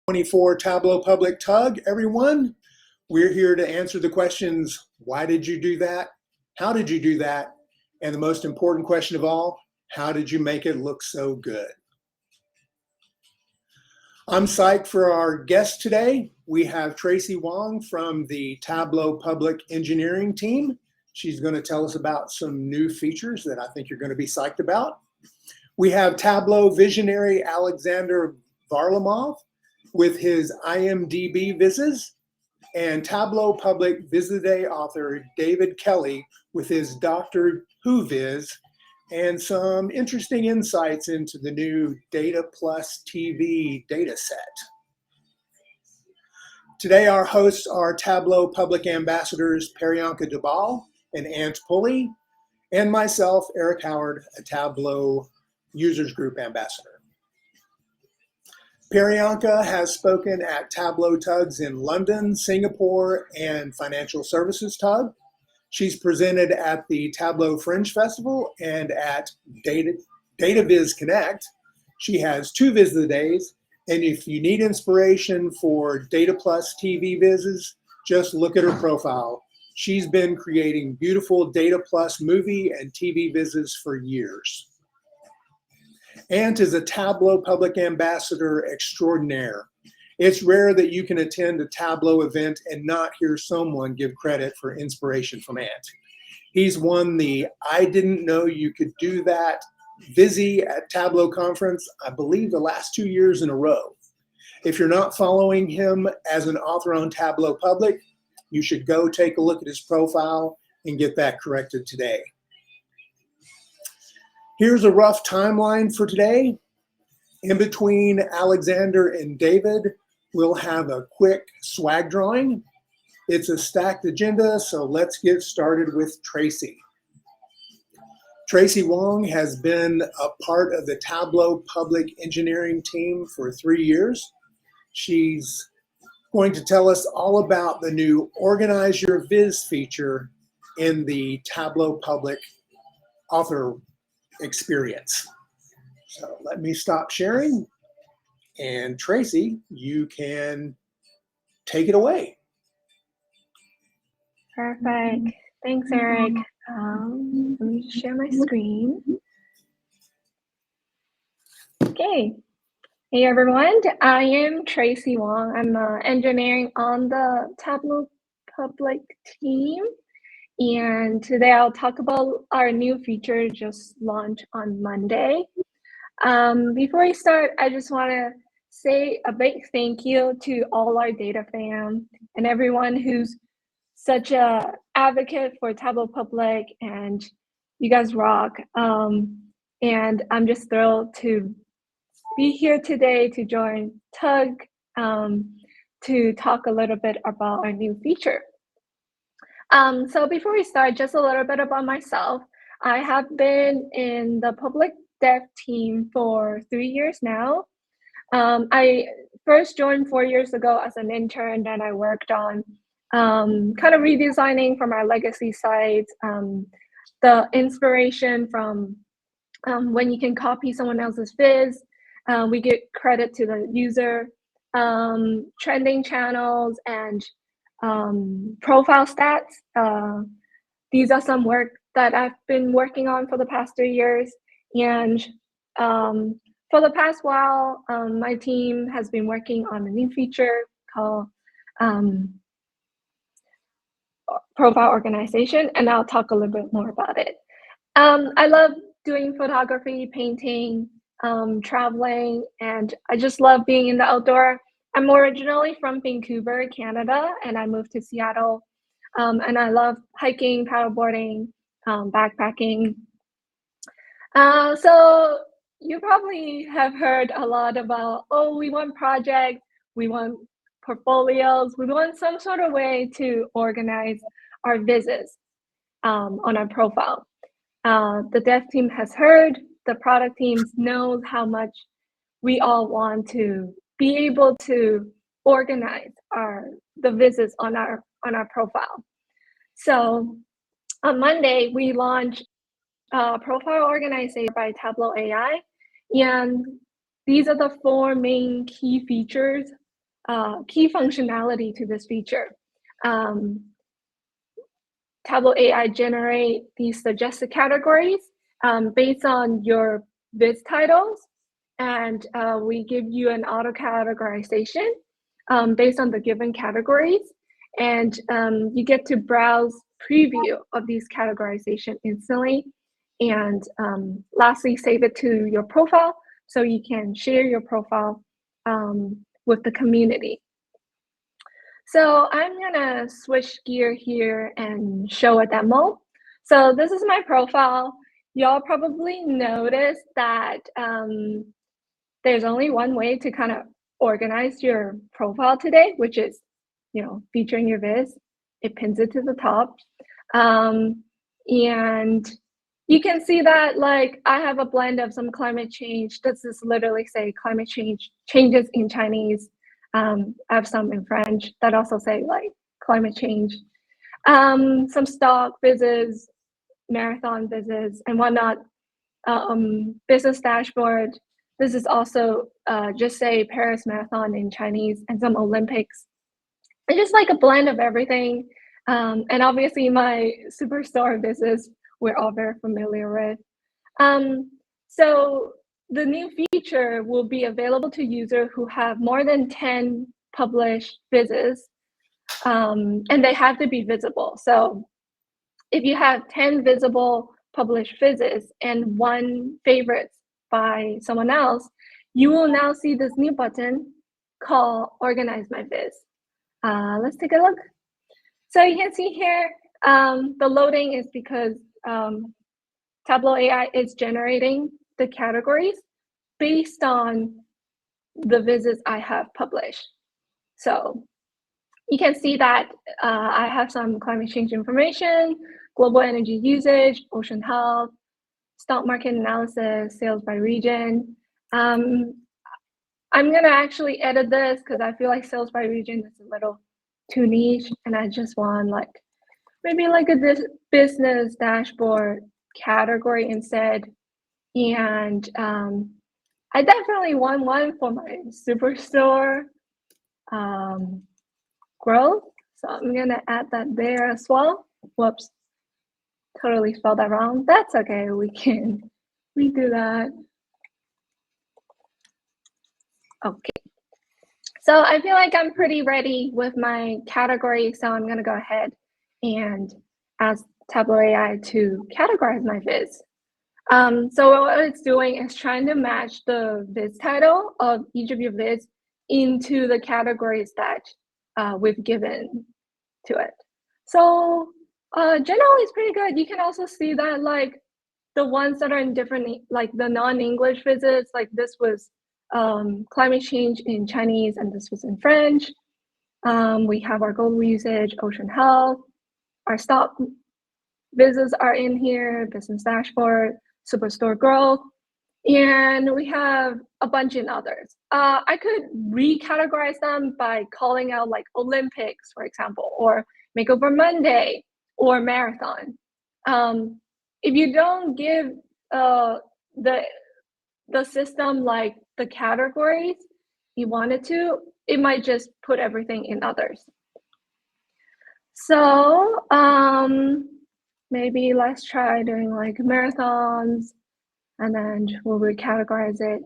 24 Tableau Public TUG, everyone. We're here to answer the questions, why did you do that? How did you do that? And the most important question of all, how did you make it look so good? I'm psyched for our guest today. We have Tracy Wong from the Tableau Public engineering team. She's going to tell us about some new features that I think you're going to be psyched about. We have Tableau visionary Alexander Varlamov with his IMDB Vizes, and Tableau Public Viz a Day author David Kelly with his Doctor Who Viz, and some interesting insights into the new Data+TV data set. Today our hosts are Tableau Public ambassadors Priyanka Dubal and Ant Pulley, and myself, Eric Howard, a Tableau Users Group ambassador. Priyanka has spoken at Tableau TUGs in London, Singapore, and Financial Services TUG. She's presented at the Tableau Fringe Festival and at Data Viz Connect. She has 2 Viz of the Days, and if you need inspiration for Data+TV Vizes, just look at her profile. She's been creating beautiful Data+ movie and TV Vizes for years. Ant is a Tableau Public ambassador extraordinaire. It's rare that you can attend a Tableau event and not hear someone give credit for inspiration from Ant. He's won the I Didn't Know You Could Do That Vizzy at Tableau conference, I believe the last 2 years in a row. If you're not following him as an author on Tableau Public, you should go take a look at his profile and get that corrected today. Here's a rough timeline for today. In between Alexander and David, we'll have a quick swag drawing. It's a stacked agenda, so let's get started with Tracy. Tracy Wong has been a part of the Tableau Public engineering team for 3 years. She's going to tell us all about the new Organize Your Viz feature in the Tableau Public author experience. So let me stop sharing, and Tracy, you can take it away. Perfect. Thanks, Eric. Let me share my screen. Okay. Hey, everyone. I am Tracy Wong. I'm engineering on the Tableau Public team. And today I'll talk about our new feature just launched on Monday. Before we start, I just want to say a big thank you to all our data fam and everyone who's such a advocate for Tableau Public, and you guys rock. And I'm just thrilled to be here today to join TUG to talk a little bit about our new feature. So before we start, just a little bit about myself. I have been in the public dev team for 3 years now. I first joined 4 years ago as an intern, and I worked on kind of redesigning from our legacy sites, the inspiration from when you can copy someone else's viz, we get credit to the user, trending channels, and profile stats. These are some work that I've been working on for the past 3 years. And for the past while, my team has been working on a new feature called profile organization, and I'll talk a little bit more about it. I love doing photography, painting, traveling, and I just love being in the outdoor. I'm originally from Vancouver, Canada, and I moved to Seattle. And I love hiking, paddleboarding, backpacking. So you probably have heard a lot about, oh, we want projects, we want portfolios, we want some sort of way to organize our visits on our profile. The dev team has heard, the product teams knows how much we all want to be able to organize the visits on our profile. So on Monday, we launched profile organization by Tableau AI, and these are the 4 main key features key functionality to this feature. Tableau AI generate these suggested categories based on your Viz titles, and we give you an auto categorization based on the given categories, and you get to browse preview of these categorization instantly, and lastly, save it to your profile so you can share your profile with the community. So I'm gonna switch gear here and show a demo. So this is my profile. Y'all probably noticed that there's only one way to kind of organize your profile today, which is, featuring your Viz. It pins it to the top. And you can see that like I have a blend of some climate change. This is literally say climate change, changes in Chinese. I have some in French that also say like climate change. Some stock Vizes, marathon Vizes, and whatnot. Business dashboard. This is also just say Paris Marathon in Chinese and some Olympics. It's just like a blend of everything. And obviously my Superstore Vizes we're all very familiar with. So the new feature will be available to users who have more than 10 published Vizes, and they have to be visible. So if you have 10 visible published Vizes and 1 favorite by someone else, you will now see this new button called Organize My Viz. Let's take a look. So you can see here, the loading is because Tableau AI is generating the categories based on the Vizes I have published. So you can see that I have some climate change information, global energy usage, ocean health, stock market analysis, sales by region. I'm gonna actually edit this because I feel like sales by region is a little too niche, and I just want like maybe like a business dashboard category instead. And I definitely want one for my Superstore growth. So I'm gonna add that there as well. Whoops, totally spelled that wrong. That's okay, we can redo that. Okay, so I feel like I'm pretty ready with my category, so I'm gonna go ahead and ask Tableau AI to categorize my Viz. So what it's doing is trying to match the Viz title of each of your Viz into the categories that we've given to it. So generally it's pretty good. You can also see that like the ones that are in different, like the non-English Vizes, like this was climate change in Chinese and this was in French. We have our global usage, ocean health, our stock Vizes are in here, business dashboard, Superstore growth, and we have a bunch in others. I could recategorize them by calling out like Olympics, for example, or Makeover Monday, or Marathon. If you don't give the system like the categories you wanted to, it might just put everything in others. So maybe let's try doing like marathons, and then we'll recategorize it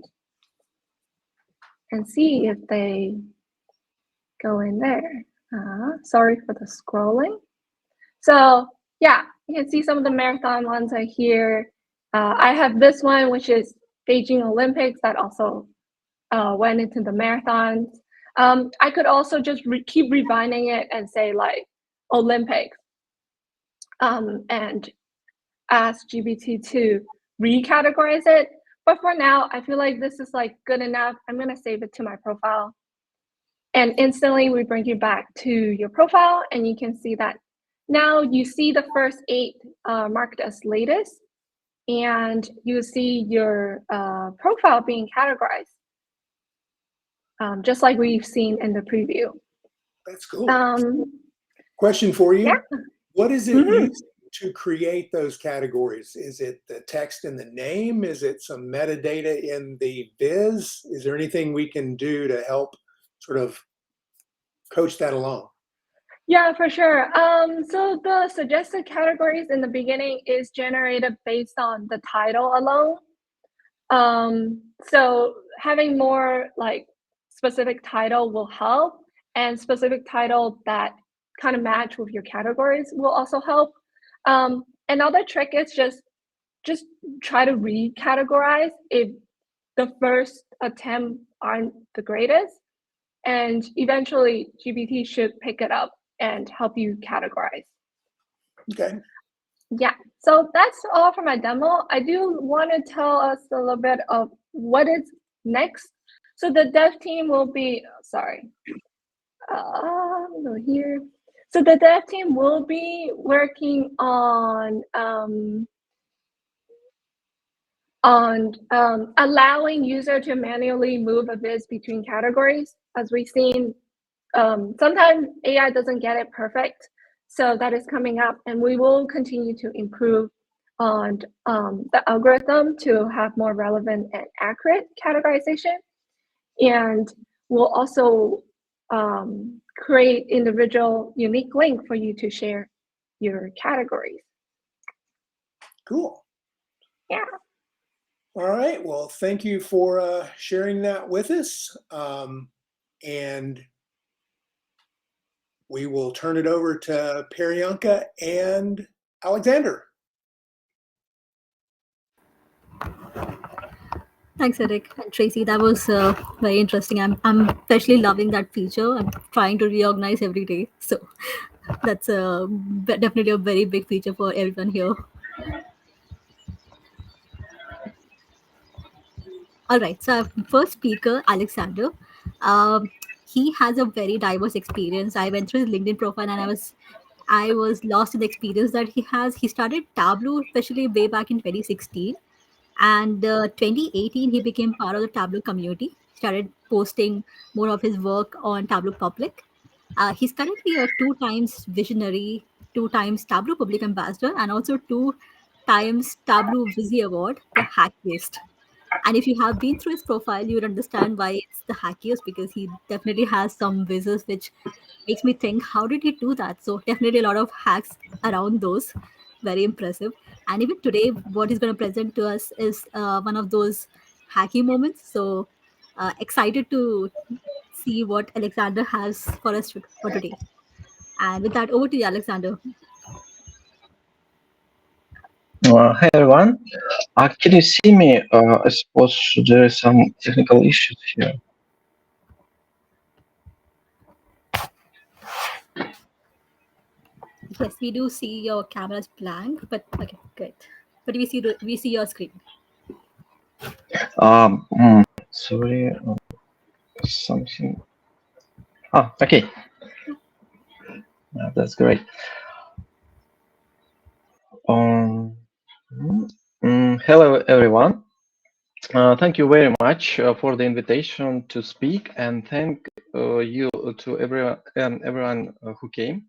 and see if they go in there. Sorry for the scrolling. So yeah, you can see some of the marathon ones are here. I have this one, which is Beijing Olympics, that also went into the marathons. I could also just keep refining it and say like Olympics, and ask GPT to recategorize it. But for now, I feel like this is like good enough. I'm gonna save it to my profile. And instantly we bring you back to your profile, and you can see that now you see the first 8 marked as latest, and you see your profile being categorized, just like we've seen in the preview. That's cool. Question for you. Yeah. What is it used to create those categories? Is it the text in the name? Is it some metadata in the Viz? Is there anything we can do to help sort of coach that along? Yeah, for sure. So the suggested categories in the beginning is generated based on the title alone. So having more like specific title will help, and specific title that kind of match with your categories will also help. Another trick is just try to recategorize if the first attempt aren't the greatest, and eventually GPT should pick it up and help you categorize. Okay. Yeah, so that's all for my demo. I do want to tell us a little bit of what is next. So the dev team will be, sorry, here. So the dev team will be working on allowing user to manually move a viz between categories. As we've seen, sometimes AI doesn't get it perfect. So that is coming up, and we will continue to improve on the algorithm to have more relevant and accurate categorization. And we'll also create individual unique link for you to share your categories. Cool. Yeah. All right. Well, thank you for sharing that with us. And we will turn it over to Priyanka and Alexander. Thanks, Eric and Tracy. That was very interesting. I'm especially loving that feature. I'm trying to reorganize every day. So that's definitely a very big feature for everyone here. All right. So our first speaker, Alexander. Um, he has a very diverse experience. I went through his LinkedIn profile and I was lost in the experience that he has. He started Tableau, especially way back in 2016. And 2018, he became part of the Tableau community, started posting more of his work on Tableau Public. He's currently a 2 times visionary, 2 times Tableau Public ambassador, and also 2 times Tableau Viz Award, the hackiest. And if you have been through his profile, you would understand why it's the hackiest, because he definitely has some whizzes which makes me think, how did he do that? So definitely a lot of hacks around those. Very impressive. And even today, what he's going to present to us is one of those hacky moments. So excited to see what Alexander has for us for today. And with that, over to you, Alexander. Hi everyone. Can you see me? I suppose there is some technical issues here. Yes, we do see your camera's blank, but okay, great. But we see your screen. Sorry, something. Okay. That's great. Hello everyone. Thank you very much for the invitation to speak, and thank you to everyone who came.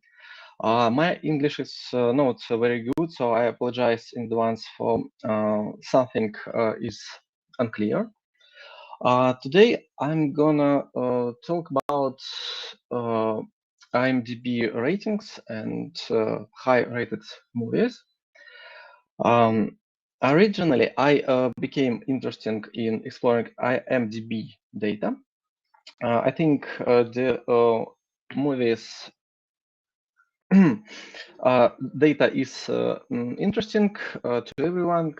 My English is not very good, so I apologize in advance for something is unclear. Today I'm gonna talk about IMDb ratings and high-rated movies. Originally, I became interested in exploring IMDb data. I think the movies data is interesting to everyone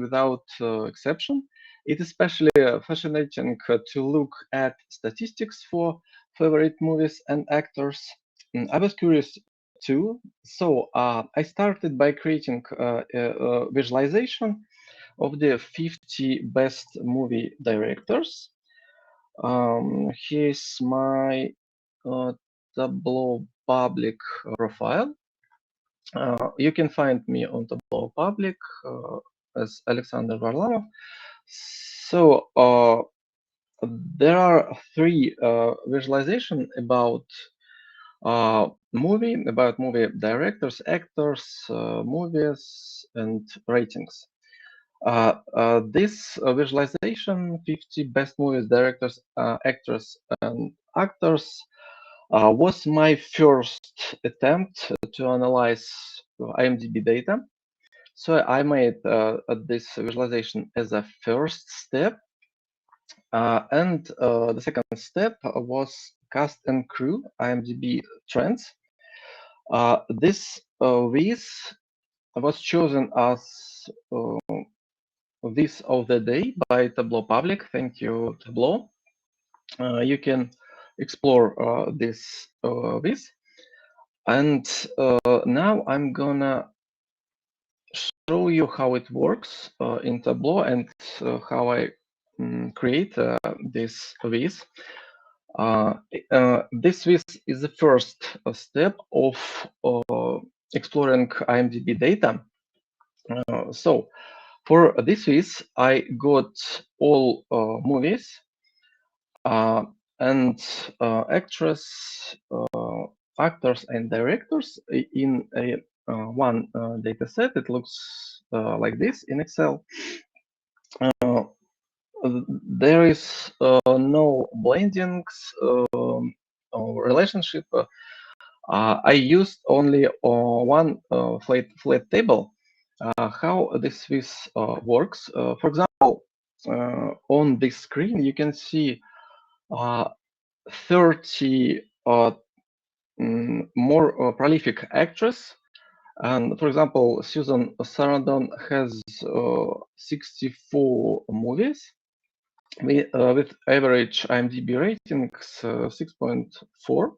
without exception. It is especially fascinating to look at statistics for favorite movies and actors. I was curious too, so I started by creating a visualization of the 50 best movie directors. Here's my Tableau Public profile. You can find me on Tableau Public as Alexander Varlamov. So there are 3 visualization about movie directors, actors, movies, and ratings. This visualization, 50 best movies, directors, actors, and actors, was my first attempt to analyze IMDb data. So I made this visualization as a first step. And the second step was cast and crew IMDb trends. This Viz was chosen as Viz of the day by Tableau Public. Thank you, Tableau. You can explore this Viz. And now I'm gonna show you how it works in Tableau and how I create this Viz. This Viz is the first step of exploring IMDb data. So for this Viz, I got all movies and actors, actors and directors in a one data set. It looks like this in Excel. There is no blendings or relationship. I used only one flat table. How this Viz works? For example, on this screen, you can see 30 more prolific actresses. And for example, Susan Sarandon has 64 movies with average IMDb ratings 6.4.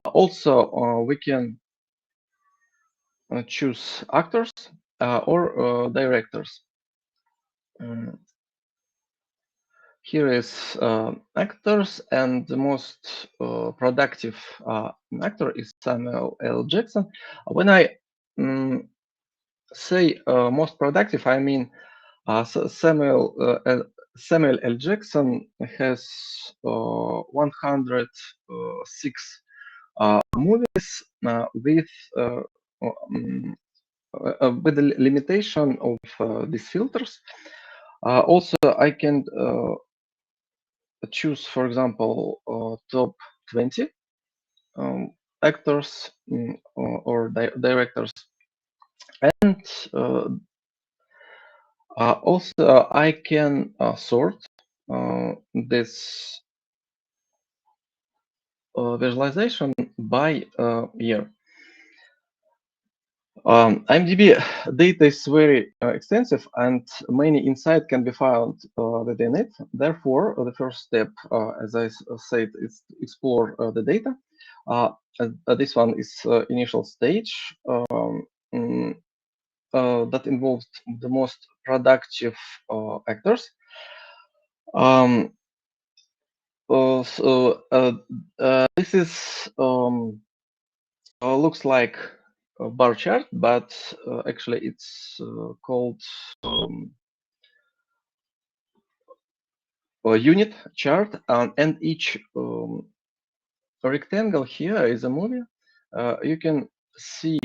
Also, we can choose actors or directors. Here is actors, and the most productive actor is Samuel L. Jackson. When I say most productive, I mean Samuel L. Jackson has 106 movies with the limitation of these filters. Also, I can choose, for example, top 20 actors or directors, and also I can sort this visualization by year. IMDb data is very extensive, and many insights can be found within it. Therefore, the first step, as I said, is to explore the data. This one is initial stage that involves the most productive actors. This is looks like a bar chart, but actually it's called a unit chart, and each rectangle here is a movie. You can see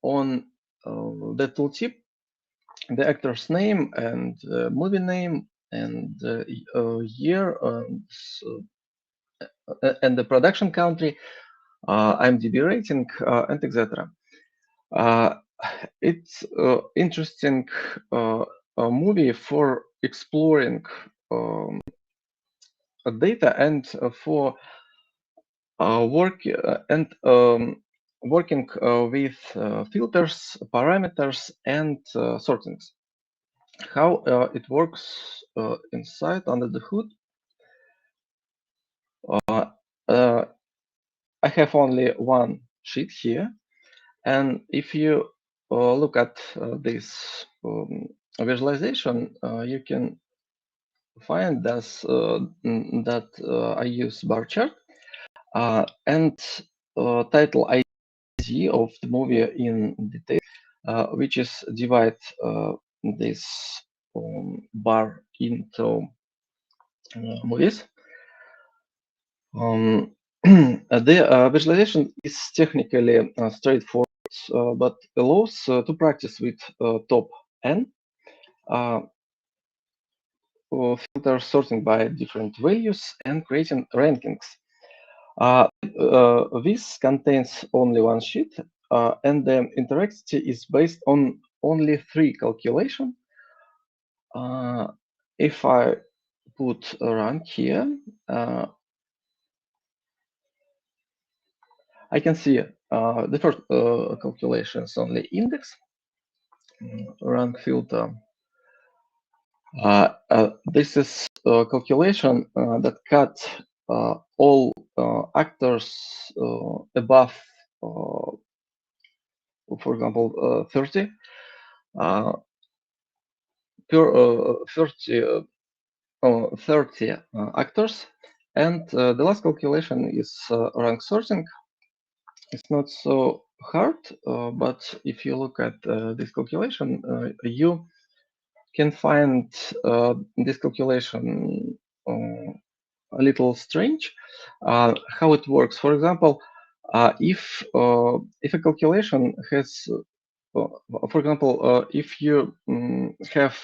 on the tooltip the actor's name and movie name and year and the production country, IMDb rating, and etc. It's interesting movie for exploring data and for working with filters, parameters, and sortings. How it works inside under the hood. I have only one sheet here, and if you look at this visualization, you can find this, that I use bar chart and title ID of the movie in detail, which is divide this bar into movies. The visualization is technically straightforward, but allows to practice with top N. Filter sorting by different values and creating rankings. This contains only one sheet, and the interactivity is based on only 3 calculations. If I put a rank here, I can see the first calculations only index, rank filter. This is a calculation that cut all actors above, for example, 30 30 actors, and the last calculation is rank sorting. It's not so hard, but if you look at this calculation, you can find this calculation a little strange. How it works, for example, if a calculation has, for example, if you have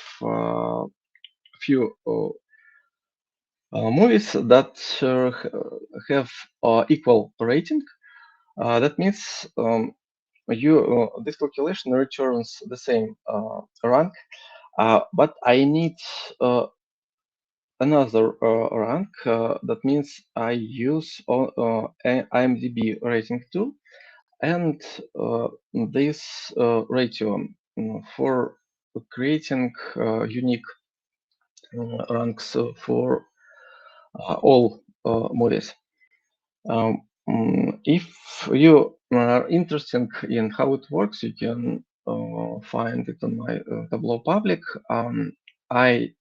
few movies that have equal rating, that means this calculation returns the same rank, but I need another rank. That means I use IMDB rating tool, and this ratio for creating unique ranks for all movies. If you are interested in how it works, you can find it on my Tableau Public. I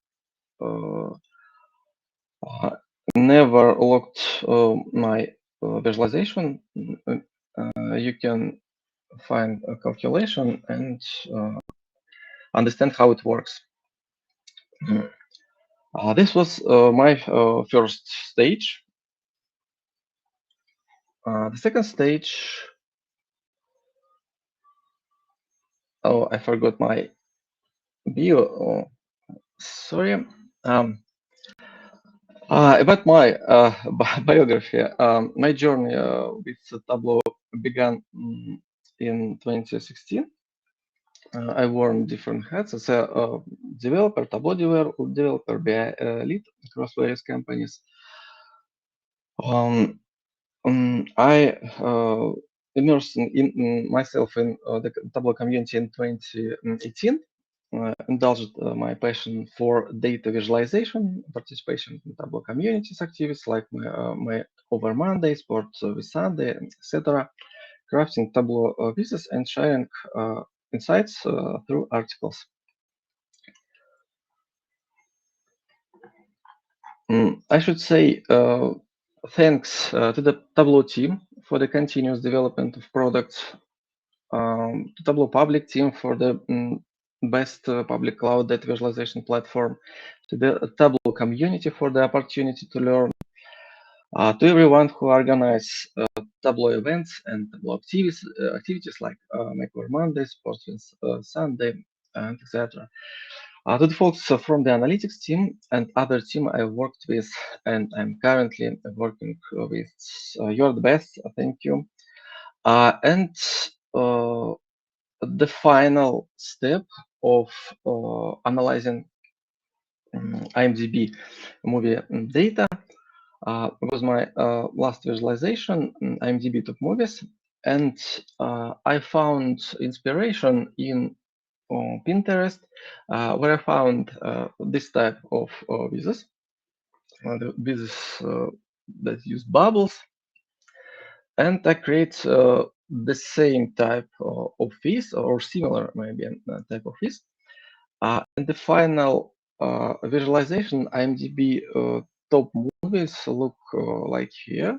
never logged my visualization. You can find a calculation and understand how it works. This was my first stage. The second stage, oh, I forgot my bio. Oh, sorry. About my biography, my journey with Tableau began in 2016. I wore different hats as a developer, Tableau developer, BI lead across various companies. I immersed in myself in the Tableau community in 2018. Indulged my passion for data visualization, participation in Tableau communities activities like my Over Monday, Sport with Sunday, etc. Crafting Tableau Vizes and sharing insights through articles. I should say thanks to the Tableau team for the continuous development of products, to Tableau Public team for the best public cloud data visualization platform, to the Tableau community for the opportunity to learn, to everyone who organize Tableau events and Tableau activities like Makeover Monday, Sports Sunday, and etc. To the folks from the analytics team and other team I worked with, and I'm currently working with. You're the best. Thank you. And the final step of analyzing IMDb movie data was my last visualization, IMDb top movies, and I found inspiration in Pinterest, where I found this type of vizes, the vizes that use bubbles, and I create the same type of viz, or similar maybe type of viz. And the final visualization, IMDb top movies look like here.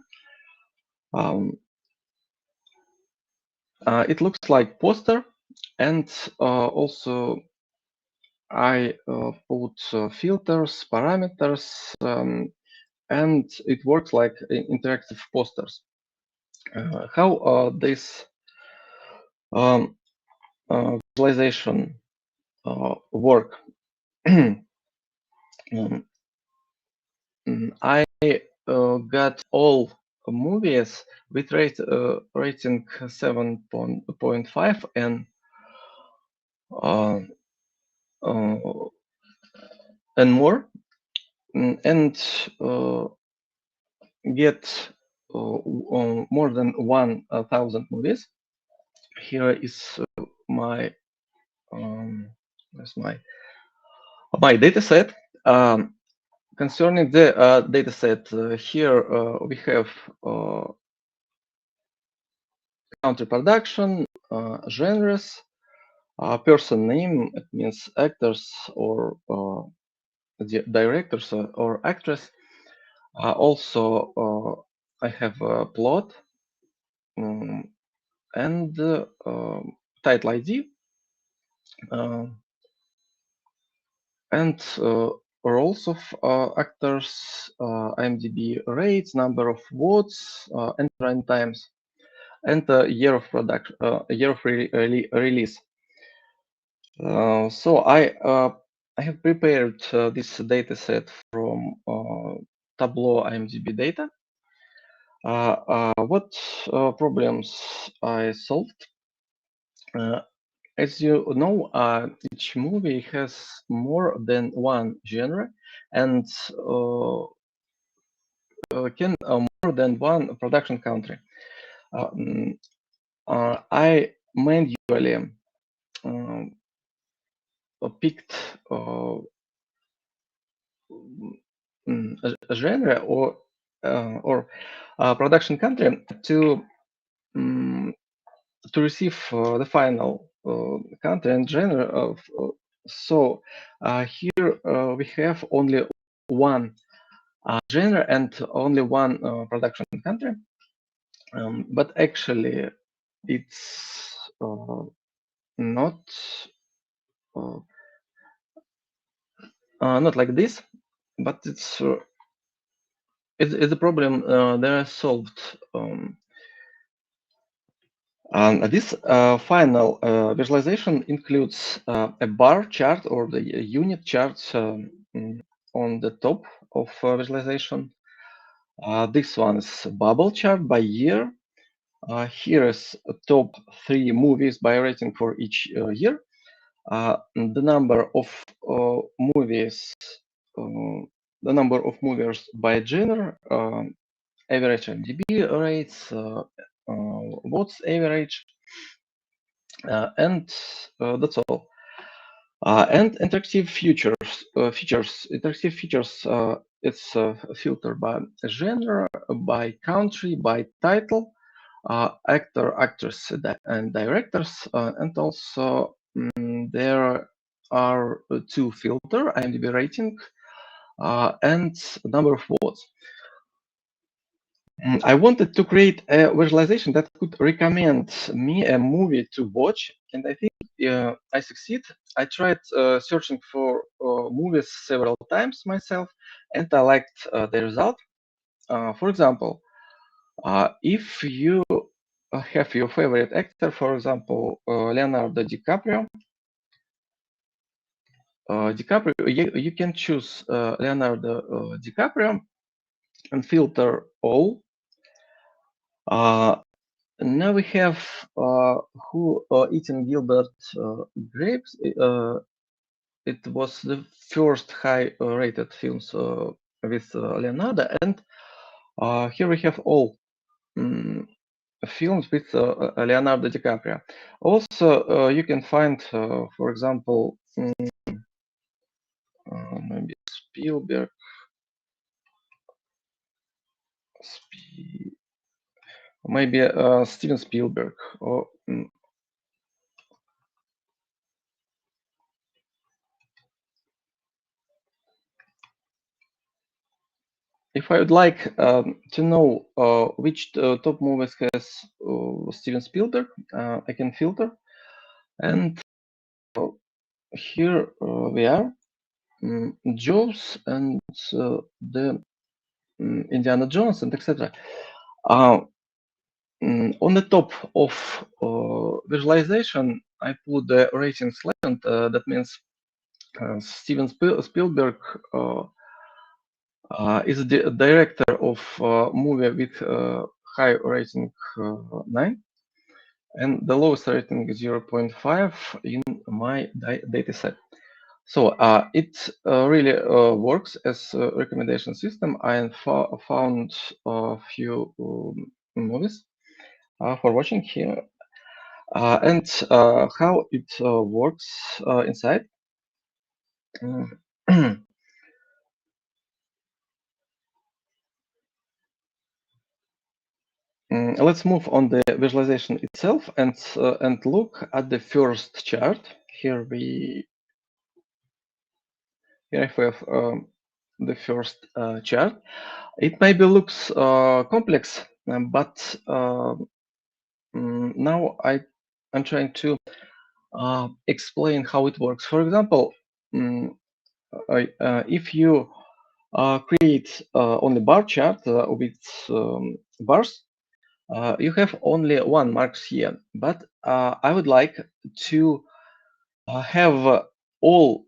It looks like poster, and also I put filters, parameters, and it works like interactive posters. How this visualization work? I got all movies with rating 7.5 and more, and get more than 1,000 movies. Here is my my data set. Concerning the data set, here we have country production, genres, person name, it means actors or directors or actress. Also, I have a plot and title ID and roles of actors, IMDb rates, number of votes, and run times, and the year of production, year of release. So I have prepared this data set from Tableau IMDb data. What problems I solved? As you know, each movie has more than one genre and can more than one production country. I manually picked a genre or production country to receive the final country and genre of. So here we have only one genre and only one production country, but actually it's not not like this, but it's a problem that is solved. This final visualization includes a bar chart or the unit charts on the top of visualization. This one is a bubble chart by year. Here is top 3 movies by rating for each year. The number of movies, the number of movies by genre, average IMDb rates, votes average, and that's all. And interactive features. Interactive features. It's filtered by genre, by country, by title, actor, actress, and directors, and also there are 2 filters: IMDb rating and number of votes. I wanted to create a visualization that could recommend me a movie to watch, and I think I succeed. I tried searching for movies several times myself, and I liked the result. For example, if you have your favorite actor, for example, Leonardo DiCaprio, you can choose Leonardo DiCaprio and filter all. Now we have Who Eating Gilbert Grapes. It was the first high-rated films with Leonardo, and here we have all films with Leonardo DiCaprio. Also, you can find, for example, maybe Spielberg. Maybe Steven Spielberg, or if I would like to know which top movies has Steven Spielberg, I can filter, and here we are, Jaws and the Indiana Jones and etc. On the top of visualization, I put the ratings legend. That means Steven Spielberg is the director of movie with high rating 9 and the lowest rating 0.5 in my data set. So it really works as a recommendation system. I found a few movies for watching here. And how it works inside. Let's move on the visualization itself and look at the first chart. Here I have the first chart. It maybe looks complex, but now I'm trying to explain how it works. For example, if you create only bar chart with bars, you have only one marks here. But I would like to have all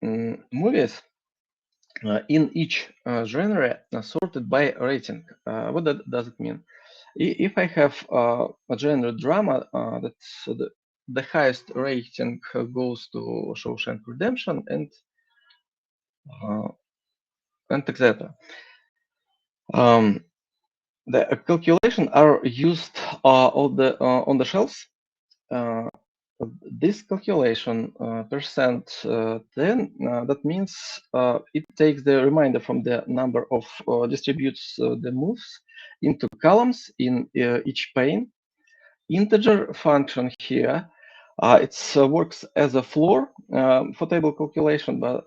movies in each genre sorted by rating. What does it mean? If I have a genre drama, that's the highest rating goes to Shawshank Redemption and etc. The calculation are used on the shelves. This calculation percent 10, that means it takes the remainder from the number of distributes the moves into columns in each pane. Integer function here, it works as a floor for table calculation, but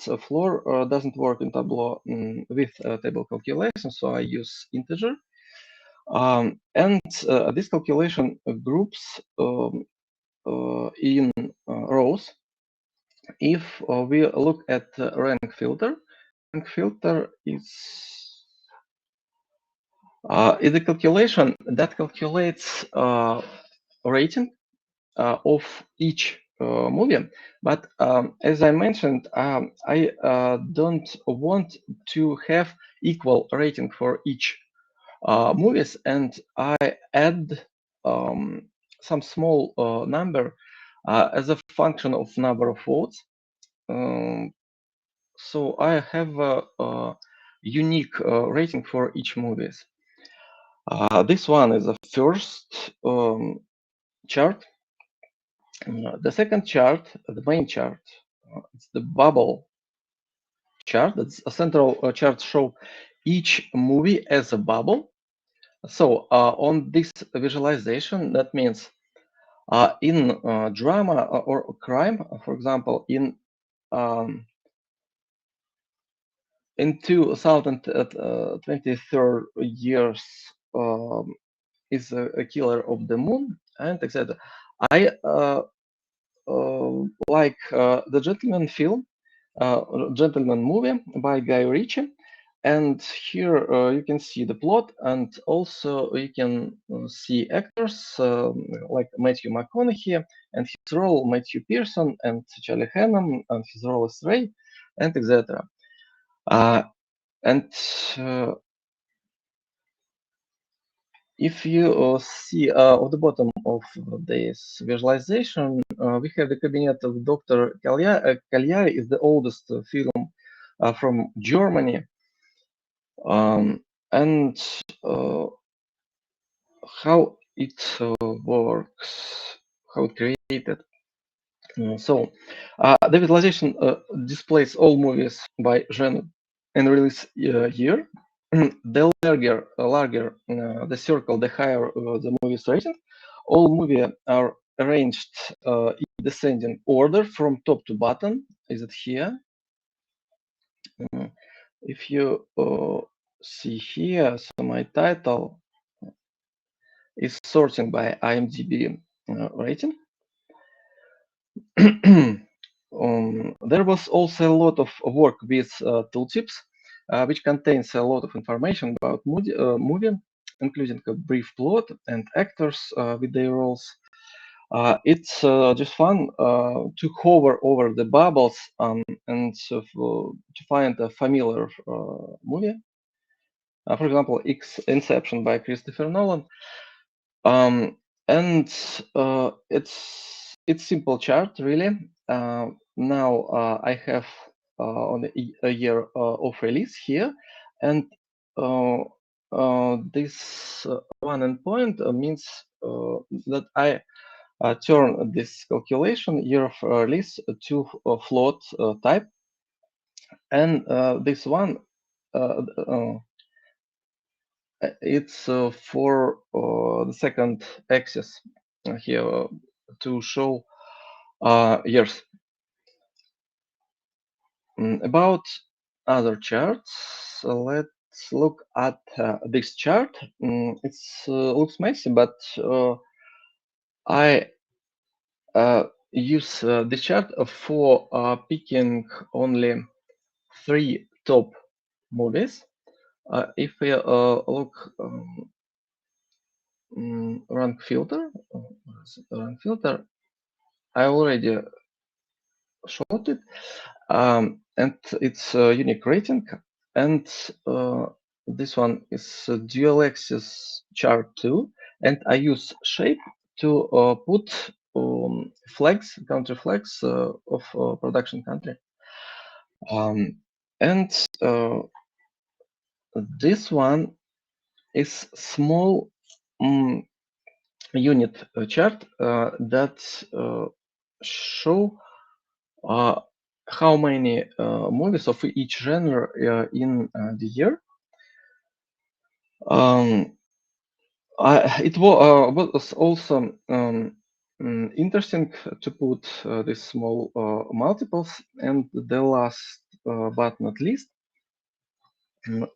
a floor doesn't work in Tableau with table calculation, so I use integer. And this calculation groups in rows. If we look at rank filter is a calculation that calculates rating of each movie. But as I mentioned, I don't want to have equal rating for each movies, and I add some small number as a function of number of votes. So I have a unique rating for each movies. This one is the first chart. The second chart, the main chart, it's the bubble chart. That's a central chart show each movie as a bubble. So on this visualization, that means in drama or crime, for example, in 2023 years is a killer of the moon and etc. I like the Gentleman film, Gentleman movie by Guy Ritchie. And here you can see the plot, and also you can see actors like Matthew McConaughey and his role, Matthew Pearson, and Charlie Hunnam and his role as Ray, and etc. And if you see at the bottom of this visualization, we have the cabinet of Dr. Cagliari is the oldest film from Germany. And how it works, how it created. So the visualization displays all movies by genre and release year. The larger the circle, the higher the movie's rating. All movies are arranged in descending order from top to bottom. Is it here? If you see here, so my title is sorting by IMDb rating. There was also a lot of work with tooltips, which contains a lot of information about movie, including a brief plot and actors with their roles. It's just fun to hover over the bubbles and to find a familiar movie. For example, Inception by Christopher Nolan. And it's simple chart really. Now I have on a year of release here, and this one endpoint means that I turn this calculation year of release to a float type, and this one it's for the second axis here to show years. About other charts, let's look at this chart. It looks messy, but I use this chart for picking only 3 top movies. If we look rank filter, I already showed it, and it's a unique rating, and this one is a dual axis chart too, and I use shape to put flags, country flags of production country, and this one is small unit chart that show how many movies of each genre in the year. It was also interesting to put these small multiples, and the last but not least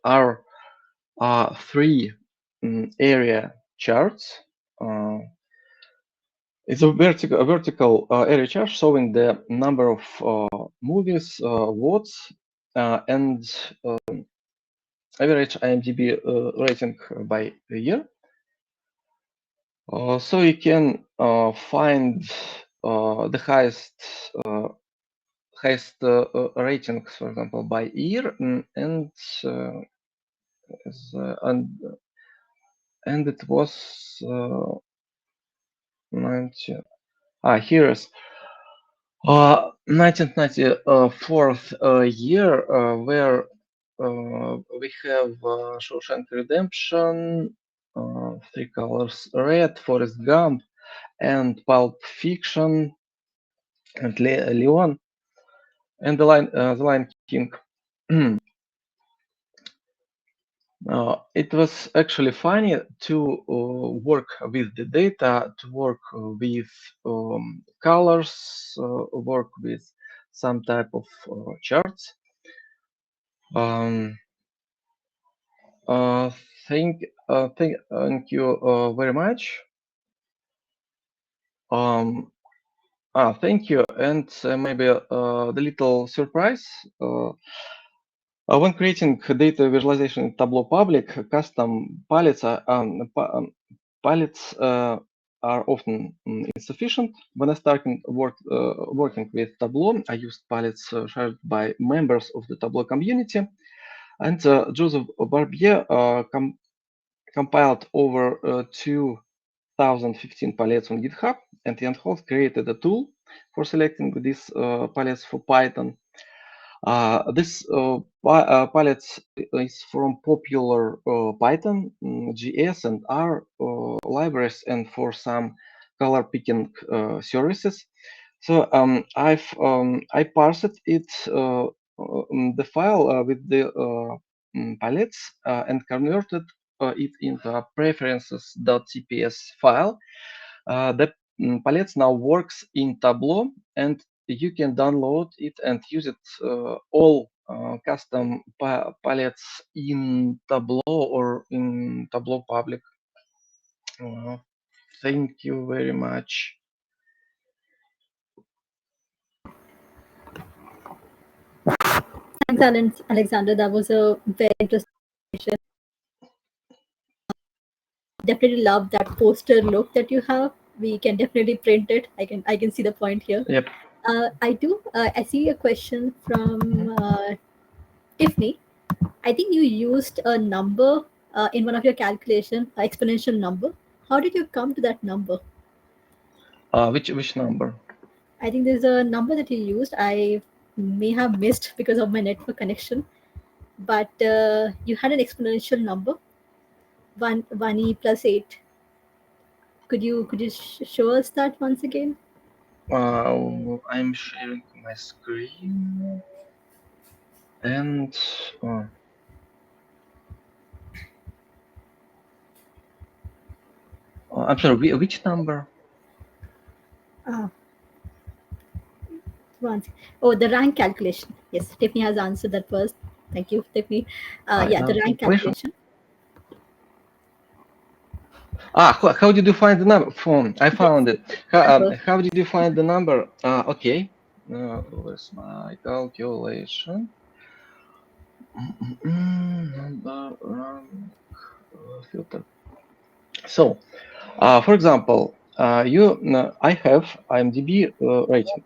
are 3 area charts. It's a vertical area chart showing the number of movies, votes, and average IMDb rating by year. So you can find the highest ratings, for example, by year, and it was 90. Here is 1994 year, where we have Shawshank Redemption, 3 Colors Red, Forrest Gump, and Pulp Fiction, and Leon, and the Lion King. It was actually funny to work with the data, to work with colors, work with some type of charts. Thank you very much. Thank you, and maybe the little surprise. When creating data visualization in Tableau Public, custom palettes are often insufficient. When I started working with Tableau, I used palettes shared by members of the Tableau community, and Joseph Barbier compiled over 2015 palettes on GitHub, and Jan Holt created a tool for selecting these palettes for Python. This palette is from popular Python, GS, and R libraries, and for some color picking services. So I parsed it, the file with the palettes, and converted it into a preferences.cps file. The palettes now works in Tableau, and you can download it and use it all custom palettes in Tableau or in Tableau Public. Thank you very much. Thanks, Alexander. That was a very interesting presentation. Definitely love that poster look that you have. We can definitely print it. I can see the point here. Yep. I see a question from Tiffany. I think you used a number in one of your calculation, exponential number. How did you come to that number? Which number? I think there's a number that you used. I may have missed because of my network connection, but you had an exponential number, one e plus 8. Could you show us that once again? I'm sharing my screen, and I'm sorry. Which number? Ah, once. Oh, the rank calculation. Yes, Tiffany has answered that first. Thank you, Tiffany. Yeah, the rank Calculation. calculation. How did you find the number? I found it. Number. How did you find the number? Okay. Where's my calculation? Number rank filter. So, for example, I have IMDb rating.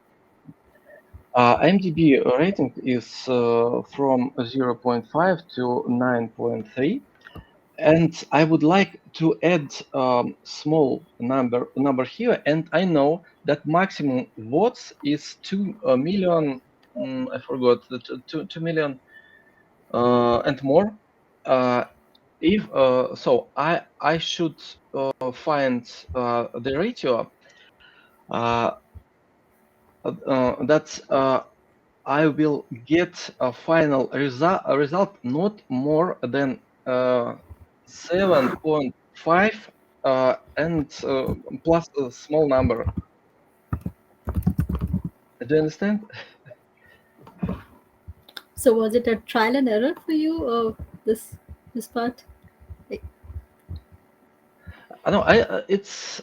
IMDb rating is from 0.5 to 9.3. And I would like to add small number here, and I know that maximum votes is 2 million. I forgot the 2 million and more. If so, I should find the ratio that I will get a final result not more than 7.5 and plus a small number. Do you understand? So was it a trial and error for you, or this part? No, it's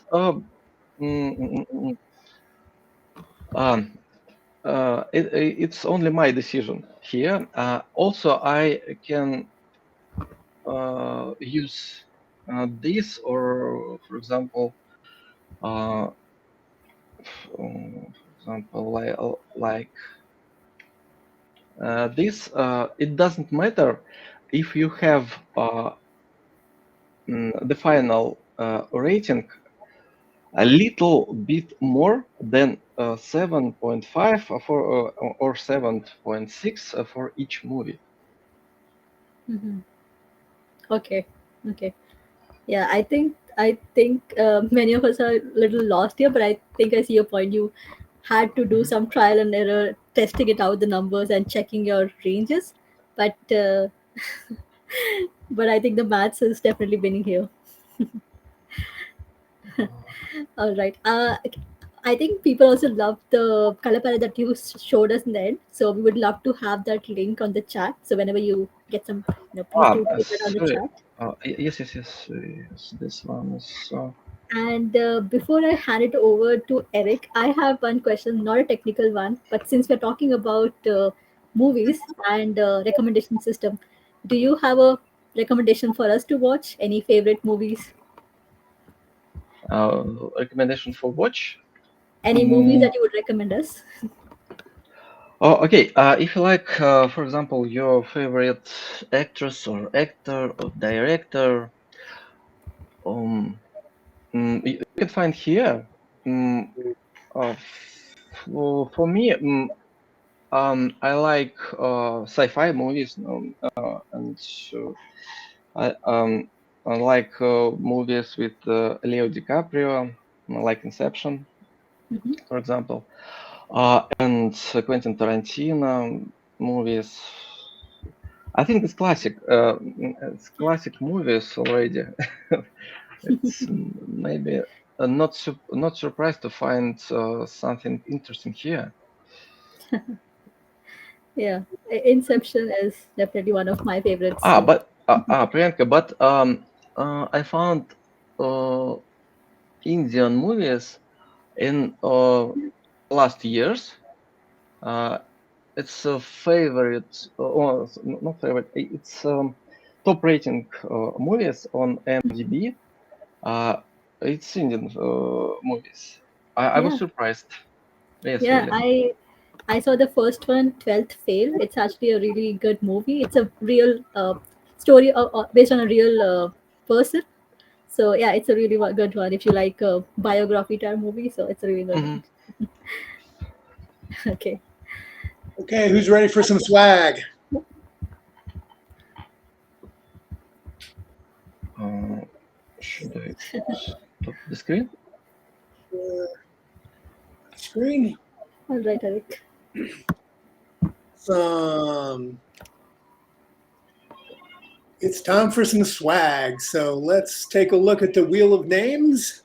it's only my decision here. Also, I can use this, or for example, like this. It doesn't matter if you have the final rating a little bit more than 7.5 or 7.6 for each movie. Mm-hmm. Okay. Yeah, I think many of us are a little lost here, but I think I see your point. You had to do some trial and error, testing it out the numbers and checking your ranges, but but I think the maths is definitely winning here. All right. I think people also love the color palette that you showed us in the end. So we would love to have that link on the chat. So whenever you get some, please do put that on the Sorry. chat. Yes. This one is. And before I hand it over to Eric, I have one question, not a technical one, but since we're talking about movies and recommendation system, do you have a recommendation for us to watch? Any favorite movies? Recommendation for watch. Any movies that you would recommend us? Oh, okay. If you like, for example, your favorite actress or actor or director, you can find here. Uh, for me, I like sci-fi movies, and I like movies with Leo DiCaprio, like Inception, Mhm. for example, and Quentin Tarantino movies. I think it's classic. It's classic movies already. It's maybe not surprised to find something interesting here. Yeah, Inception is definitely one of my favorites. Priyanka, but I found uh, Indian movies in last years. It's a favorite, not favorite. It's top rating movies on IMDb. It's Indian movies. I was Yeah, surprised. Yes, yeah. really. I saw the first one, 12th Fail. It's actually a really good movie. It's a real story based on a real person. So yeah, it's a really good one if you like biography type movie. So it's a really good one. Okay. Okay, who's ready for some swag? Should I stop the screen? Screen. All right, Eric. It's time for some swag. So let's take a look at the wheel of names.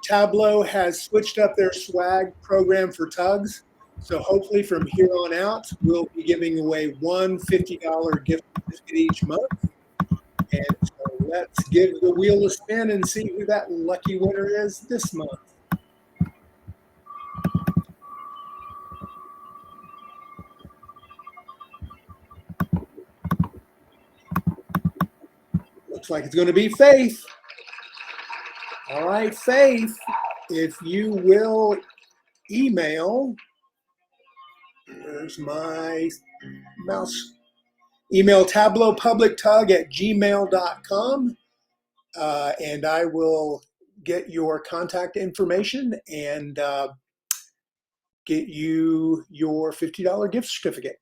Tableau has switched up their swag program for TUGs. So hopefully from here on out, we'll be giving away one $50 gift certificate each month. And so let's give the wheel a spin and see who that lucky winner is this month. Looks like it's going to be Faith. All right, Faith, if you will email, where's my mouse? Email tablaupublictug@gmail.com, and I will get your contact information and get you your $50 gift certificate.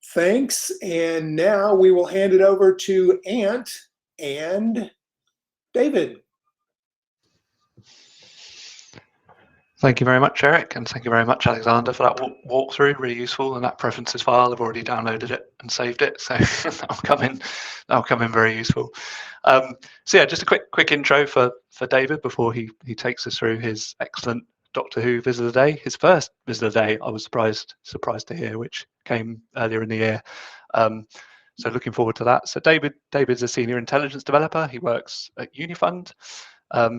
Thanks, and now we will hand it over to Ant and David. Thank you very much, Eric, and thank you very much, Alexander, for that walkthrough. Really useful. And that preferences file, I've already downloaded it and saved it, so that'll come in very useful. So yeah, just a quick intro for David before he takes us through his excellent Doctor Who Viz of the Day, his first Viz of the Day. I was surprised to hear, which came earlier in the year. So looking forward to that. So David's a senior intelligence developer. He works at Unifund.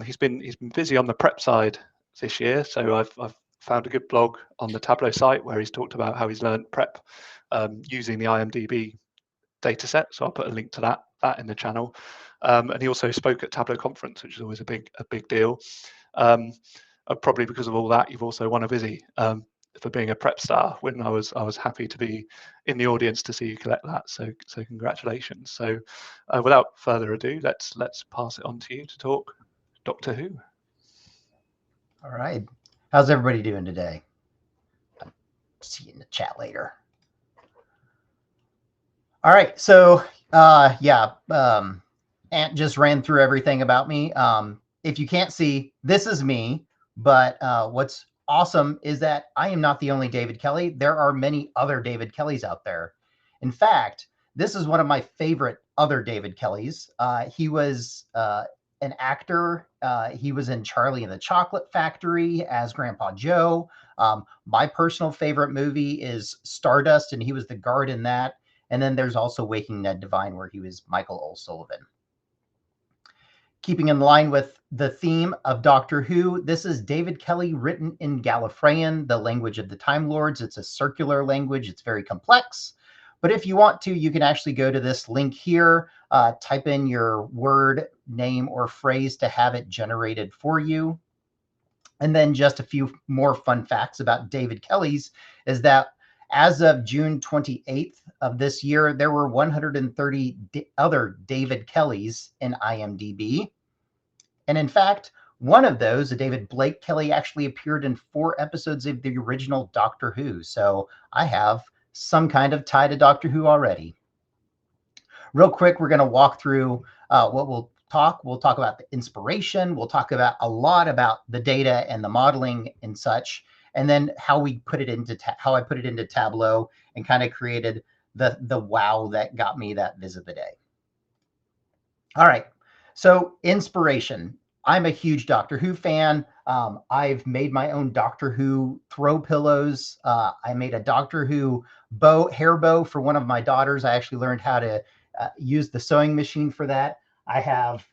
He's been busy on the prep side this year, so I've found a good blog on the Tableau site where he's talked about how he's learned prep using the IMDB data set. So I'll put a link to that in the channel. And he also spoke at Tableau conference, which is always a big deal. Probably because of all that, you've also won a Vizzy for being a prep star. When I was happy to be in the audience to see you collect that. So congratulations. So without further ado, let's pass it on to you to talk Doctor Who. All right. How's everybody doing today? I'll see you in the chat later. All right. So, Ant just ran through everything about me. If you can't see, this is me. But what's awesome is that I am not the only David Kelly. There are many other David Kellys out there. In fact, this is one of my favorite other David Kellys. He was an actor. He was in Charlie and the Chocolate Factory as Grandpa Joe. My personal favorite movie is Stardust, and he was the guard in that. And then there's also Waking Ned Devine, where he was Michael O'Sullivan. Keeping in line with the theme of Doctor Who, this is David Kelly written in Gallifreyan, the language of the Time Lords. It's a circular language. It's very complex. But if you want to, you can actually go to this link here, type in your word, name, or phrase to have it generated for you. And then just a few more fun facts about David Kelly's is that as of June 28th of this year, there were 130 other David Kellys in IMDb. And in fact, one of those, David Blake Kelly, actually appeared in 4 episodes of the original Doctor Who. So I have some kind of tie to Doctor Who already. Real quick, we're going to walk through what we'll talk. We'll talk about the inspiration. We'll talk about a lot about the data and the modeling and such, and then how we put it into how I put it into Tableau and kind of created the wow that got me that Viz of the Day. All right, so inspiration. I'm a huge Doctor Who fan. I've made my own Doctor Who throw pillows. I made a Doctor Who hair bow for one of my daughters. I actually learned how to use the sewing machine for that. I have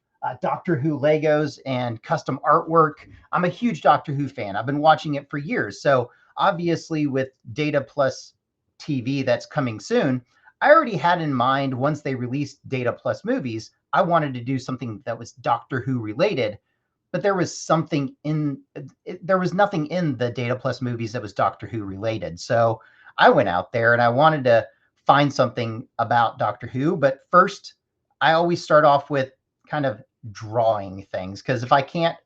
Doctor Who Legos and custom artwork. I'm a huge Doctor Who fan. I've been watching it for years. So obviously with Data+TV that's coming soon, I already had in mind once they released Data+ movies, I wanted to do something that was Doctor Who related. but there was something there was nothing in the Data Plus movies that was Doctor Who related. So I went out there and I wanted to find something about Doctor Who. But first, I always start off with kind of drawing things, because if I can't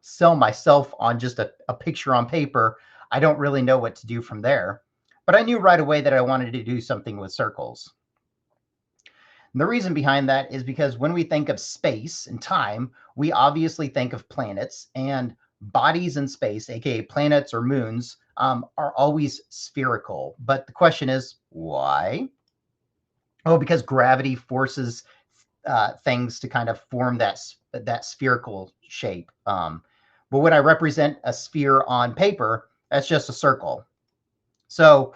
sell myself on just a picture on paper, I don't really know what to do from there. But I knew right away that I wanted to do something with circles. And the reason behind that is because when we think of space and time, we obviously think of planets, and bodies in space, aka planets or moons, are always spherical. But the question is, why? Oh, because gravity forces things to kind of form that spherical shape. But when I represent a sphere on paper, that's just a circle. So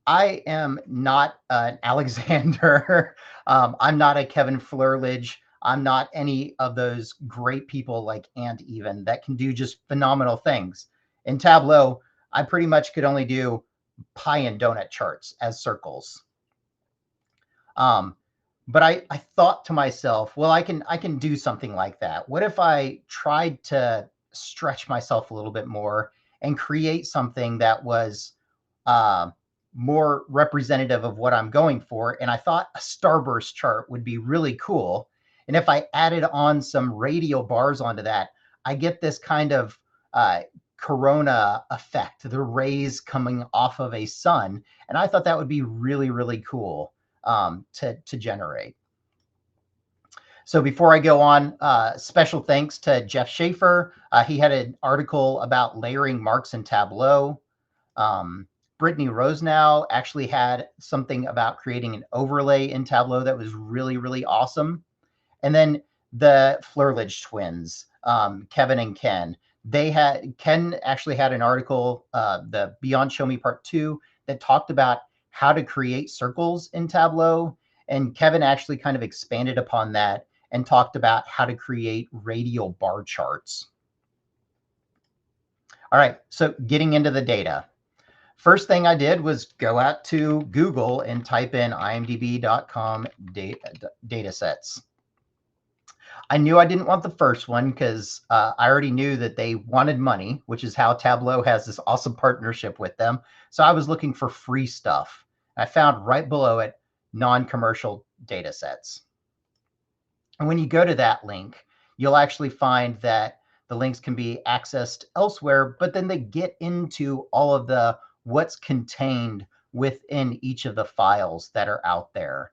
I am not an Alexander. I'm not a Kevin Flerlage. I'm not any of those great people like Ant even that can do just phenomenal things. In Tableau, I pretty much could only do pie and donut charts as circles. But I thought to myself, well, I can do something like that. What if I tried to stretch myself a little bit more and create something that was more representative of what I'm going for? And I thought a starburst chart would be really cool. And if I added on some radial bars onto that, I get this kind of corona effect, the rays coming off of a sun. And I thought that would be really, really cool to generate. So before I go on, special thanks to Jeff Schaefer. He had an article about layering marks in Tableau. Brittany Rosenow actually had something about creating an overlay in Tableau that was really, really awesome. And then the Flerlage twins, Kevin and Ken. Ken actually had an article, the Beyond Show Me Part 2, that talked about how to create circles in Tableau. And Kevin actually kind of expanded upon that and talked about how to create radial bar charts. All right, so getting into the data. First thing I did was go out to Google and type in imdb.com data sets. I knew I didn't want the first one because I already knew that they wanted money, which is how Tableau has this awesome partnership with them. So I was looking for free stuff. I found right below it non-commercial data sets. And when you go to that link, you'll actually find that the links can be accessed elsewhere, but then they get into all of the what's contained within each of the files that are out there.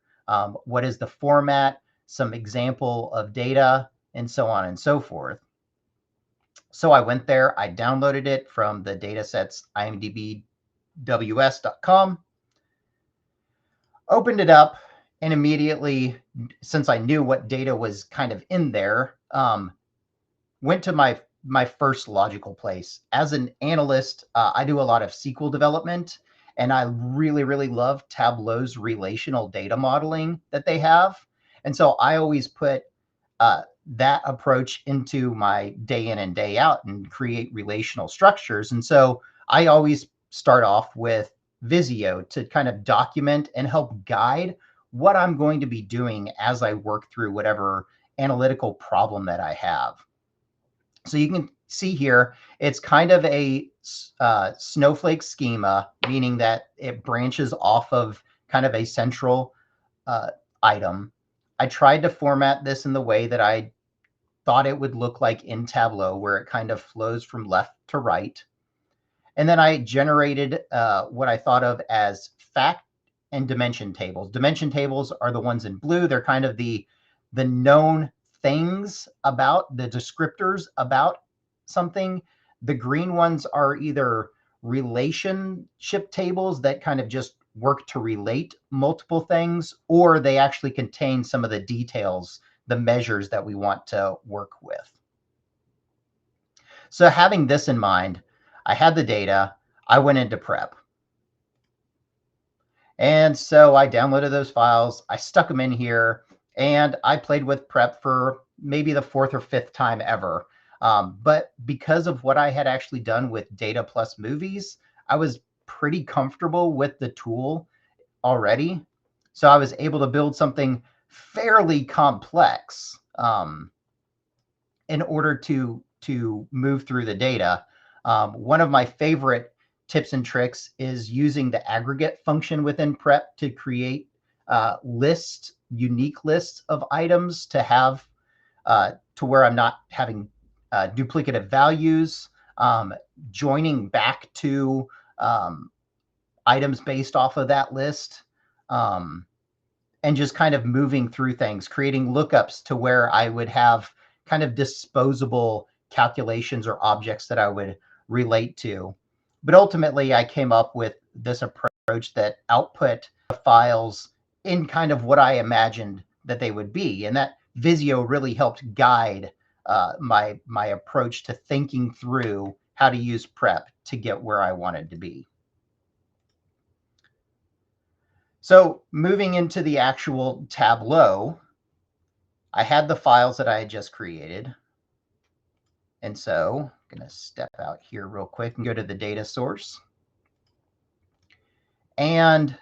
What is the format, some example of data, and so on and so forth. So I went there, I downloaded it from the datasets imdb.ws.com, opened it up, and immediately, since I knew what data was kind of in there, went to my first logical place. As an analyst, I do a lot of SQL development, and I really, really love Tableau's relational data modeling that they have. And so I always put that approach into my day in and day out and create relational structures. And so I always start off with Visio to kind of document and help guide what I'm going to be doing as I work through whatever analytical problem that I have. So you can see here, it's kind of a snowflake schema, meaning that it branches off of kind of a central item. I tried to format this in the way that I thought it would look like in Tableau, where it kind of flows from left to right. And then I generated what I thought of as fact and dimension tables. Dimension tables are the ones in blue. They're kind of the known things about, the descriptors about something. The green ones are either relationship tables that kind of just work to relate multiple things, or they actually contain some of the details, the measures that we want to work with. So having this in mind, I had the data, I went into prep. And so I downloaded those files, I stuck them in here, and I played with prep for maybe the 4th or 5th time ever. But because of what I had actually done with Data Plus movies, I was pretty comfortable with the tool already. So I was able to build something fairly complex in order to to move through the data. One of my favorite tips and tricks is using the aggregate function within prep to create unique lists of items to have to where I'm not having duplicative values, joining back to items based off of that list, and just kind of moving through things, creating lookups to where I would have kind of disposable calculations or objects that I would relate to. But ultimately, I came up with this approach that output files in kind of what I imagined that they would be. And that Visio really helped guide my approach to thinking through how to use prep to get where I wanted to be. So moving into the actual Tableau, I had the files that I had just created. And so I'm going to step out here real quick and go to the data source. And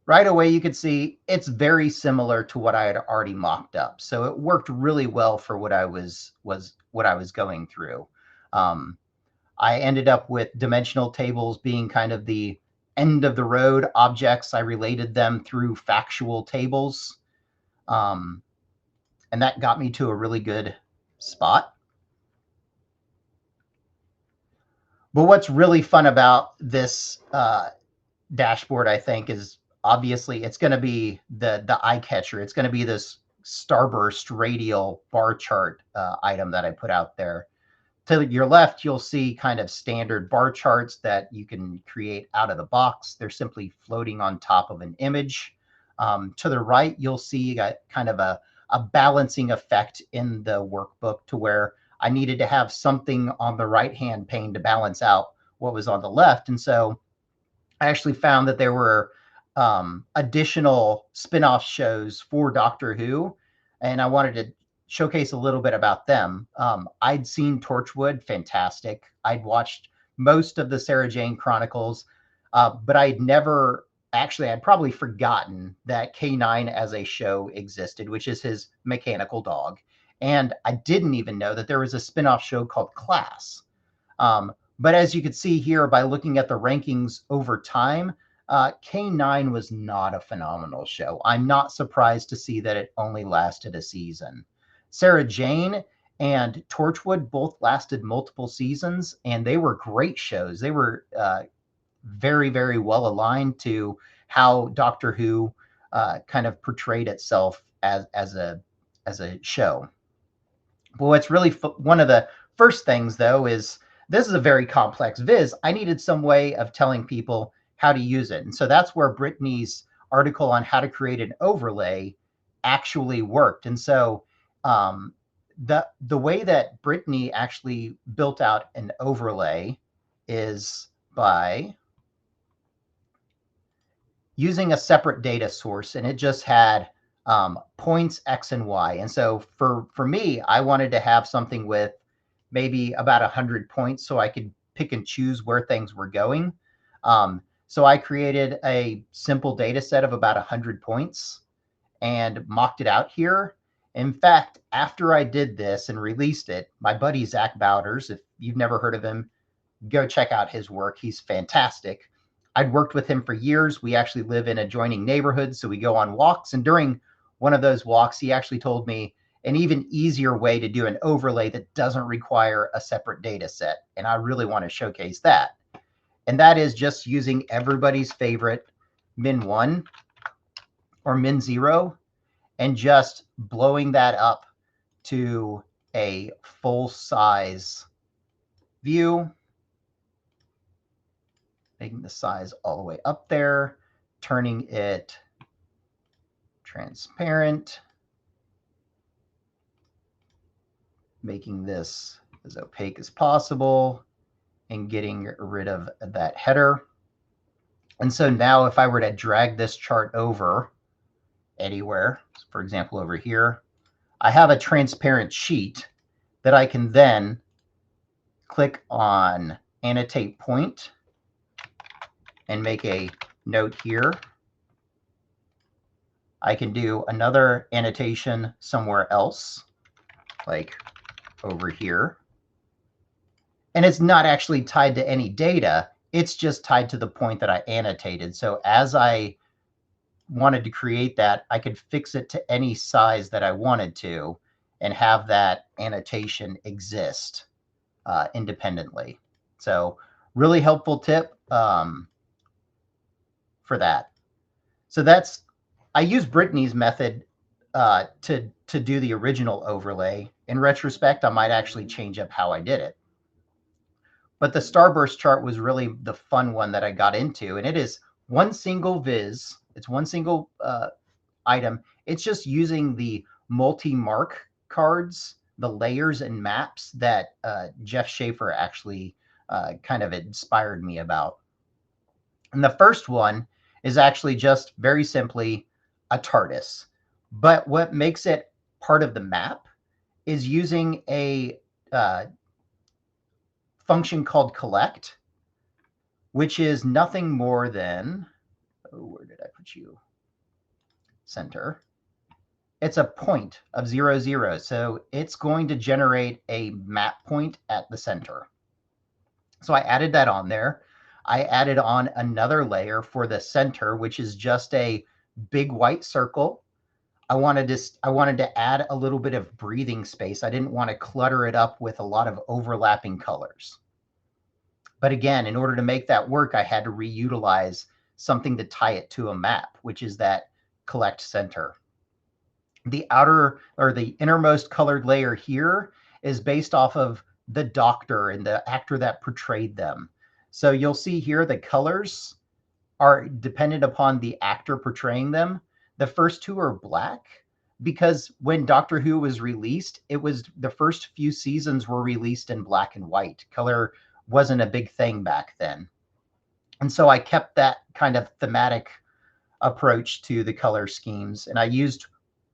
right away, you could see it's very similar to what I had already mocked up. So it worked really well for what I was going through. I ended up with dimensional tables being kind of the end of the road objects. I related them through factual tables. And that got me to a really good spot. But what's really fun about this dashboard, I think, is obviously it's going to be the eye catcher. It's going to be this starburst radial bar chart item that I put out there. To your left, you'll see kind of standard bar charts that you can create out of the box. They're simply floating on top of an image. To the right, you'll see you got kind of a balancing effect in the workbook to where I needed to have something on the right-hand pane to balance out what was on the left. And so I actually found that there were additional spin-off shows for Doctor Who, and I wanted to showcase a little bit about them. I'd seen Torchwood, fantastic. I'd watched most of the Sarah Jane Chronicles, but I'd probably forgotten that K9 as a show existed, which is his mechanical dog. And I didn't even know that there was a spin-off show called Class. But as you can see here, by looking at the rankings over time, K9 was not a phenomenal show. I'm not surprised to see that it only lasted a season. Sarah Jane and Torchwood both lasted multiple seasons, and they were great shows. They were very, very well aligned to how Doctor Who kind of portrayed itself as a show. But what's really one of the first things, though, is this is a very complex viz. I needed some way of telling people how to use it. And so that's where Brittany's article on how to create an overlay actually worked. And so the way that Brittany actually built out an overlay is by using a separate data source, and it just had points X and Y. And so for me, I wanted to have something with maybe about 100 points so I could pick and choose where things were going. So I created a simple data set of about 100 points and mocked it out here. In fact, after I did this and released it, my buddy Zach Bowders, if you've never heard of him, go check out his work. He's fantastic. I'd worked with him for years. We actually live in adjoining neighborhoods, so we go on walks. And during one of those walks, he actually told me an even easier way to do an overlay that doesn't require a separate data set. And I really want to showcase that. And that is just using everybody's favorite min1 or min0 and just blowing that up to a full size view, making the size all the way up there, turning it transparent, making this as opaque as possible, and getting rid of that header. And so now if I were to drag this chart over anywhere, for example, over here, I have a transparent sheet that I can then click on annotate point and make a note here. I can do another annotation somewhere else, like over here. And it's not actually tied to any data. It's just tied to the point that I annotated. So as I wanted to create that, I could fix it to any size that I wanted to and have that annotation exist independently. So really helpful tip for that. So I use Brittany's method to do the original overlay. In retrospect, I might actually change up how I did it. But the starburst chart was really the fun one that I got into. And it is one single viz. It's one single item. It's just using the multi-mark cards, the layers and maps that Jeff Schaefer actually kind of inspired me about. And the first one is actually just very simply a TARDIS. But what makes it part of the map is using a function called collect, which is nothing more than, where did I put you? Center. It's a point of 0, 0. So it's going to generate a map point at the center. So I added that on there. I added on another layer for the center, which is just a big white circle. I wanted to add a little bit of breathing space. I didn't want to clutter it up with a lot of overlapping colors. But again, in order to make that work, I had to reutilize something to tie it to a map, which is that collect center. The outer or the innermost colored layer here is based off of the doctor and the actor that portrayed them. So you'll see here the colors are dependent upon the actor portraying them. The first two are black because when Doctor Who was released, it was the first few seasons were released in black and white. Color wasn't a big thing back then. And so I kept that kind of thematic approach to the color schemes. And I used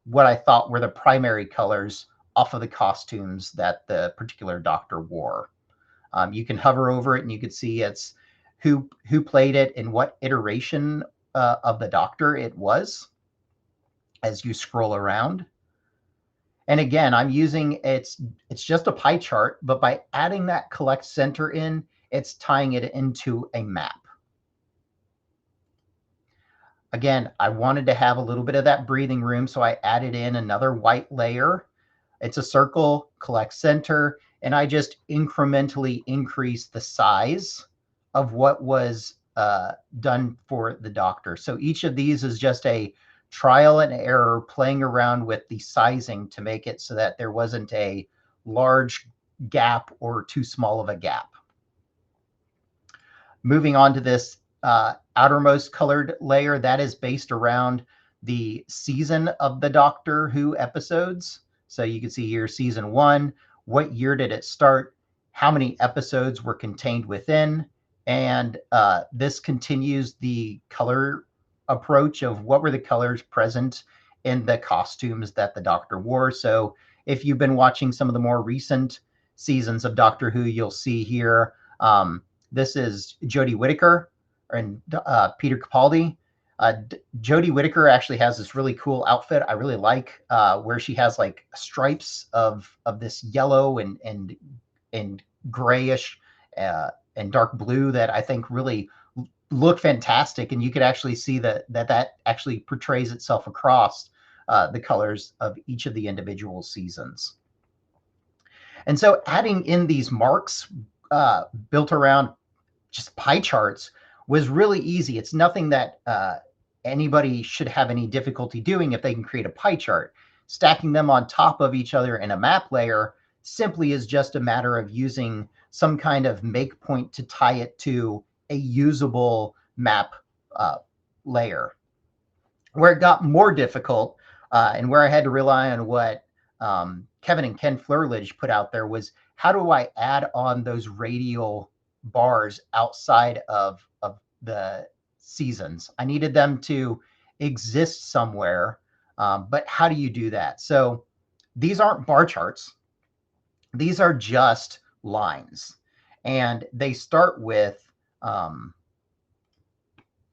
what I thought were the primary colors off of the costumes that the particular doctor wore. You can hover over it and you can see it's who played it and what iteration of the doctor it was as you scroll around. And again, I'm using, it's just a pie chart, but by adding that collect center in, it's tying it into a map. Again, I wanted to have a little bit of that breathing room, so I added in another white layer. It's a circle, collect center, and I just incrementally increased the size of what was done for the doctor. So each of these is just a trial and error, playing around with the sizing to make it so that there wasn't a large gap or too small of a gap. Moving on to this outermost colored layer, that is based around the season of the Doctor Who episodes. So you can see here season 1, what year did it start, how many episodes were contained within, and this continues the color approach of what were the colors present in the costumes that the Doctor wore. So if you've been watching some of the more recent seasons of Doctor Who, you'll see here, this is Jodie Whittaker and Peter Capaldi. Jodie Whittaker actually has this really cool outfit I really like, where she has like stripes of this yellow and grayish and dark blue that I think really look fantastic. And you could actually see that actually portrays itself across the colors of each of the individual seasons. And so adding in these marks built around just pie charts was really easy. It's nothing that anybody should have any difficulty doing if they can create a pie chart. Stacking them on top of each other in a map layer simply is just a matter of using some kind of make point to tie it to a usable map layer. Where it got more difficult and where I had to rely on what Kevin and Ken Flerledge put out there was, how do I add on those radial bars outside of the seasons? I needed them to exist somewhere, but how do you do that? So these aren't bar charts. These are just lines. And they start with,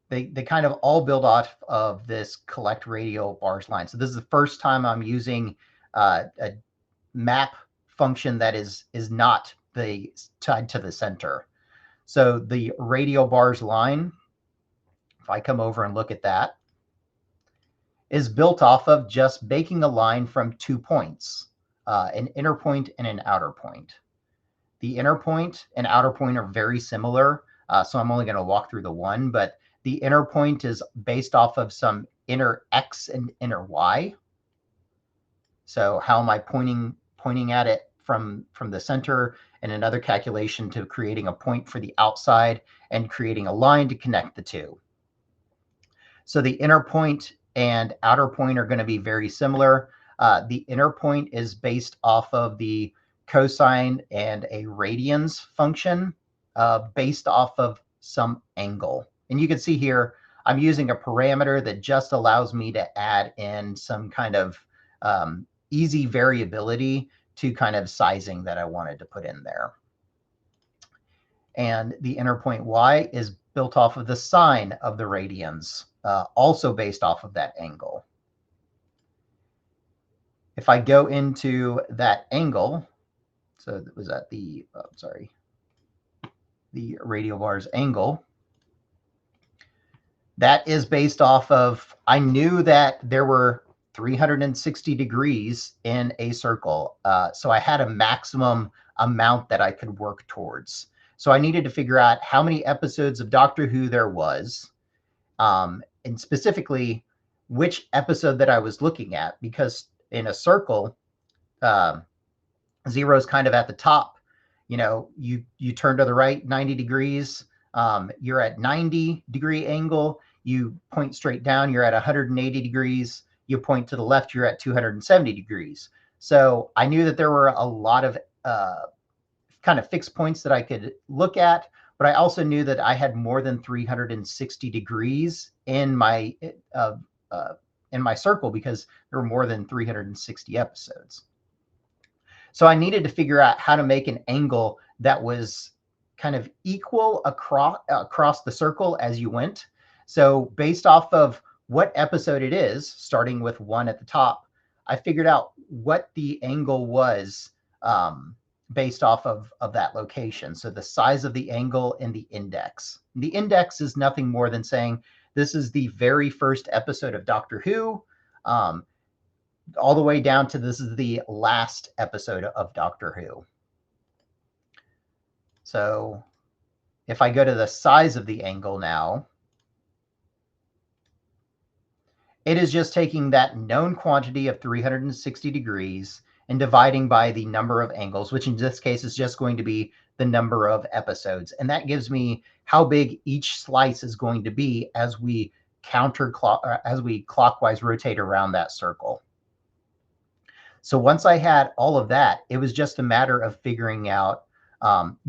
they kind of all build off of this collect radial bars line. So this is the first time I'm using a map function that is not tied to the center. So the radial bars line, if I come over and look at that, is built off of just making a line from 2 points, an inner point and an outer point. The inner point and outer point are very similar, so I'm only going to walk through the one, but the inner point is based off of some inner X and inner Y. So how am I pointing at it from the center, and another calculation to creating a point for the outside and creating a line to connect the two. So the inner point and outer point are going to be very similar. The inner point is based off of the cosine and a radians function based off of some angle. And you can see here, I'm using a parameter that just allows me to add in some kind of easy variability to kind of sizing that I wanted to put in there. And the inner point Y is built off of the sine of the radians, also based off of that angle. If I go into that angle, so that was at the, the radial bars angle, that is based off of, I knew that there were 360 degrees in a circle. So I had a maximum amount that I could work towards. So I needed to figure out how many episodes of Doctor Who there was, and specifically which episode that I was looking at, because in a circle, 0 is kind of at the top. You know, you turn to the right 90 degrees, you're at 90-degree angle, you point straight down, you're at 180 degrees, you point to the left, you're at 270 degrees. So I knew that there were a lot of kind of fixed points that I could look at, but I also knew that I had more than 360 degrees in my circle, because there were more than 360 episodes. So I needed to figure out how to make an angle that was kind of equal across the circle as you went. So based off of what episode it is, starting with 1 at the top, I figured out what the angle was based off of that location. So the size of the angle and the index. The index is nothing more than saying this is the very first episode of Doctor Who, all the way down to this is the last episode of Doctor Who. So if I go to the size of the angle now, it is just taking that known quantity of 360 degrees and dividing by the number of angles, which in this case is just going to be the number of episodes. And that gives me how big each slice is going to be as we clockwise rotate around that circle. So once I had all of that, it was just a matter of figuring out,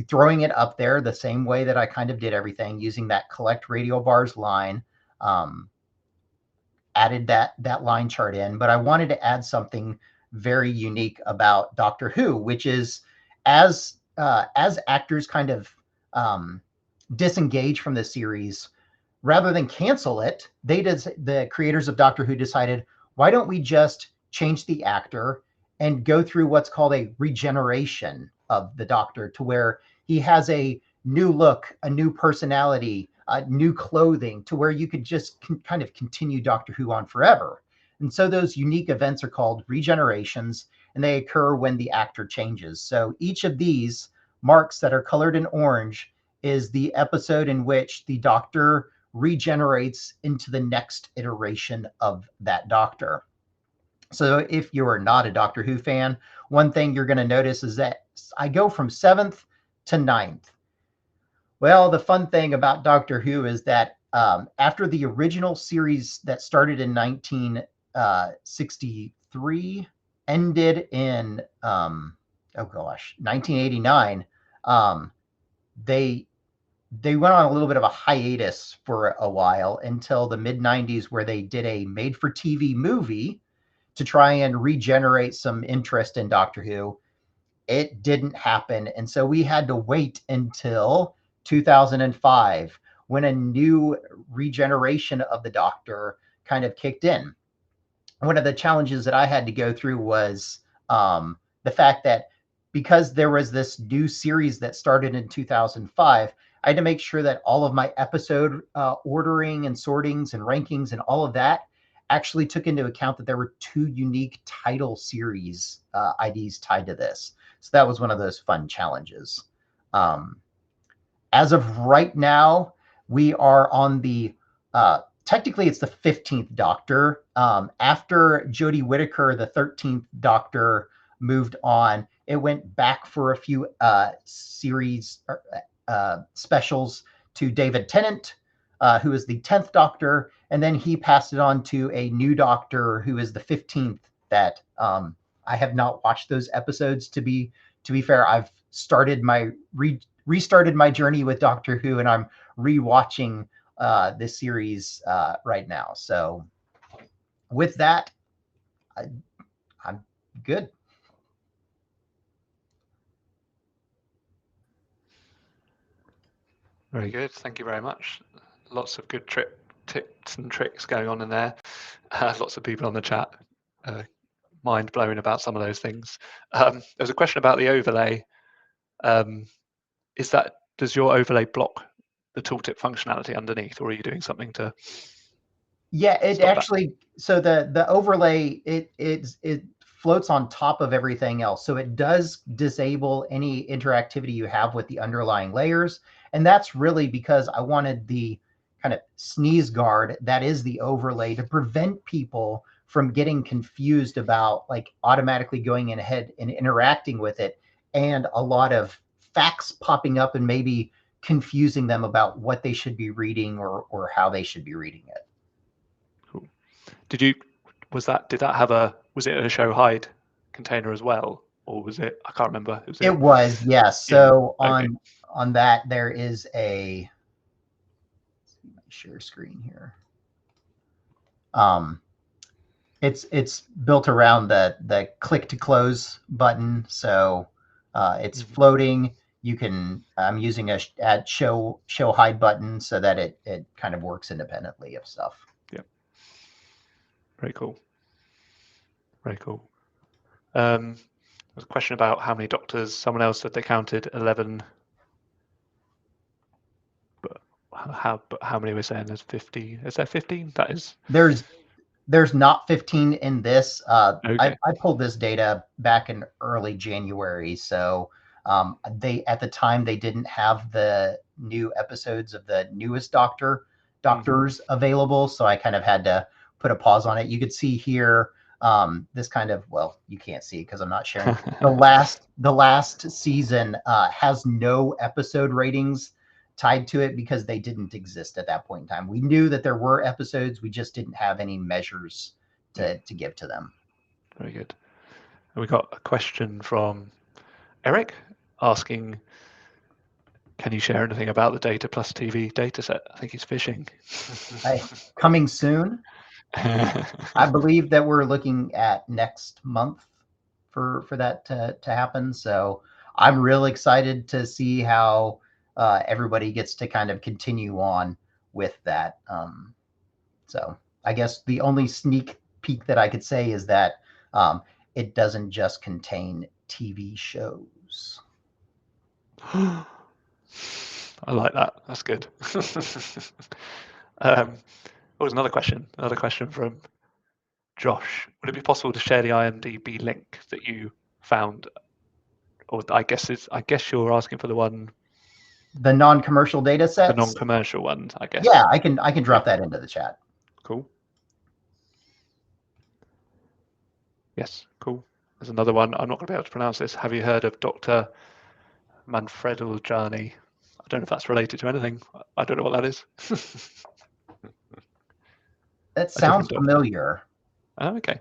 throwing it up there the same way that I kind of did everything, using that collect radial bars line, added that line chart in, but I wanted to add something very unique about Doctor Who, which is as actors kind of disengage from the series, rather than cancel it, the creators of Doctor Who decided, why don't we just change the actor and go through what's called a regeneration of the Doctor, to where he has a new look, a new personality, new clothing, to where you could just kind of continue Doctor Who on forever. And so those unique events are called regenerations, and they occur when the actor changes. So each of these marks that are colored in orange is the episode in which the Doctor regenerates into the next iteration of that Doctor. So if you are not a Doctor Who fan, one thing you're going to notice is that I go from 7th to 9th. Well, the fun thing about Doctor Who is that after the original series that started in 1963 ended in 1989, they went on a little bit of a hiatus for a while until the mid-90s, where they did a made-for-TV movie to try and regenerate some interest in Doctor Who. It didn't happen, and so we had to wait until 2005 when a new regeneration of the Doctor kind of kicked in. One of the challenges that I had to go through was the fact that because there was this new series that started in 2005, I had to make sure that all of my episode ordering and sortings and rankings and all of that actually took into account that there were 2 unique title series IDs tied to this. So that was one of those fun challenges. As of right now, we are on the, technically it's the 15th Doctor. After Jodie Whittaker, the 13th Doctor, moved on, it went back for a few series specials to David Tennant, who is the 10th Doctor, and then he passed it on to a new Doctor who is the 15th. That I have not watched those episodes. To be fair, I've started my restarted my journey with Doctor Who, and I'm rewatching this series right now. So with that, I'm good. Very good. Thank you very much. Lots of good tips and tricks going on in there. Lots of people on the chat mind blowing about some of those things. There's a question about the overlay. Does your overlay block the tooltip functionality underneath, or are you doing something to? Yeah, it actually. So the overlay it floats on top of everything else, so it does disable any interactivity you have with the underlying layers, and that's really because I wanted the kind of sneeze guard that is the overlay to prevent people from getting confused about like automatically going in ahead and interacting with it, and a lot of facts popping up and maybe confusing them about what they should be reading or how they should be reading it. Cool. Did it a show hide container as well, or was it? I can't remember. It was, yes. So okay. on that there is a, let's see my share screen here. It's built around the click to close button, so it's floating. You can, I'm using a add show hide button so that it kind of works independently of stuff. Yeah. Very cool. Very cool. There's a question about how many doctors. Someone else said they counted 11. But how many were saying there's 50? Is there 15? That is. There's not 15 in this. Okay. I pulled this data back in early January, so they at the time they didn't have the new episodes of the newest doctors available, so I kind of had to put a pause on it. You could see here this kind of, well, you can't see it because I'm not sharing. The last season has no episode ratings tied to it because they didn't exist at that point in time. We knew that there were episodes, we just didn't have any measures to give to them. Very good. And we got a question from Eric asking, can you share anything about the Data+TV dataset? I think he's fishing. Coming soon. I believe that we're looking at next month for that to happen. So I'm really excited to see how everybody gets to kind of continue on with that. So I guess the only sneak peek that I could say is that it doesn't just contain TV shows. I like that. That's good. There's another question. Another question from Josh. Would it be possible to share the IMDb link that you found? Or I guess you're asking for the one. The non-commercial data sets? The non-commercial ones, I guess. Yeah, I can drop that into the chat. Cool. Yes, cool. There's another one. I'm not going to be able to pronounce this. Have you heard of Dr. Manfredoljani? I don't know if that's related to anything. I don't know what that is. That sounds familiar. Oh, okay.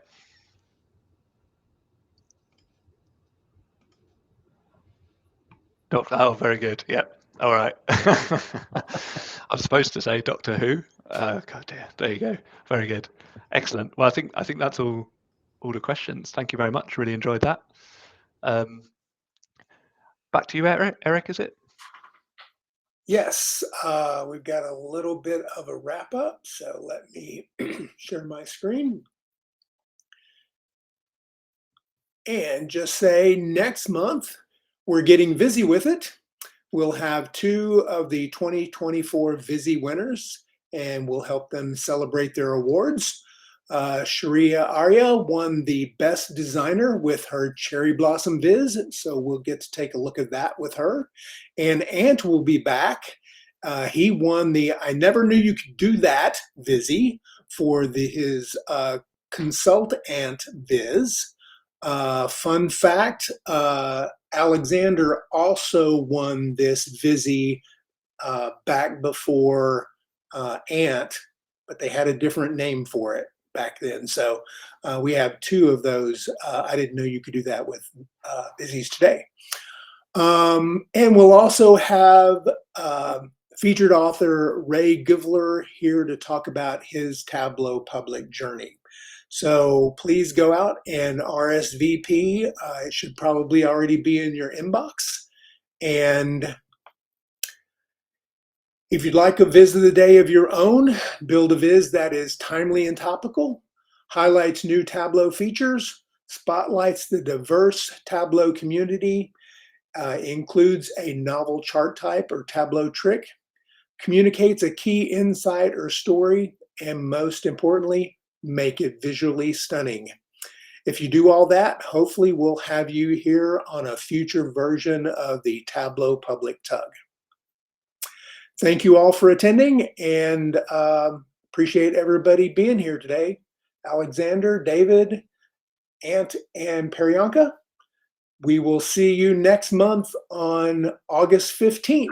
Oh, very good. Yep. All right. I'm supposed to say Doctor Who. God dear. There you go. Very good. Excellent. Well, I think that's all the questions. Thank you very much. Really enjoyed that. Back to you, Eric, is it? Yes, we've got a little bit of a wrap up, so let me share my screen. And just say next month, We're getting busy with it. We'll have 2 of the 2024 Vizzy winners, and we'll help them celebrate their awards. Sharia Arya won the Best Designer with her Cherry Blossom Viz, so we'll get to take a look at that with her. And Ant will be back. He won the I Never Knew You Could Do That Vizzy for his Consult Ant Viz. Fun fact, Alexander also won this Vizzy back before Ant, but they had a different name for it back then. So we have 2 of those. I didn't know you could do that with Vizzies today. And we'll also have featured author Ray Givler here to talk about his Tableau Public journey. So please go out and RSVP. It should probably already be in your inbox. And if you'd like a Viz of the day of your own, build a Viz that is timely and topical, highlights new Tableau features, spotlights the diverse Tableau community, includes a novel chart type or Tableau trick, communicates a key insight or story, and most importantly, make it visually stunning. If you do all that, hopefully we'll have you here on a future version of the Tableau Public TUG. Thank you all for attending, and appreciate everybody being here today. Alexander, David, Ant, and Peryanka. We will see you next month on August 15th.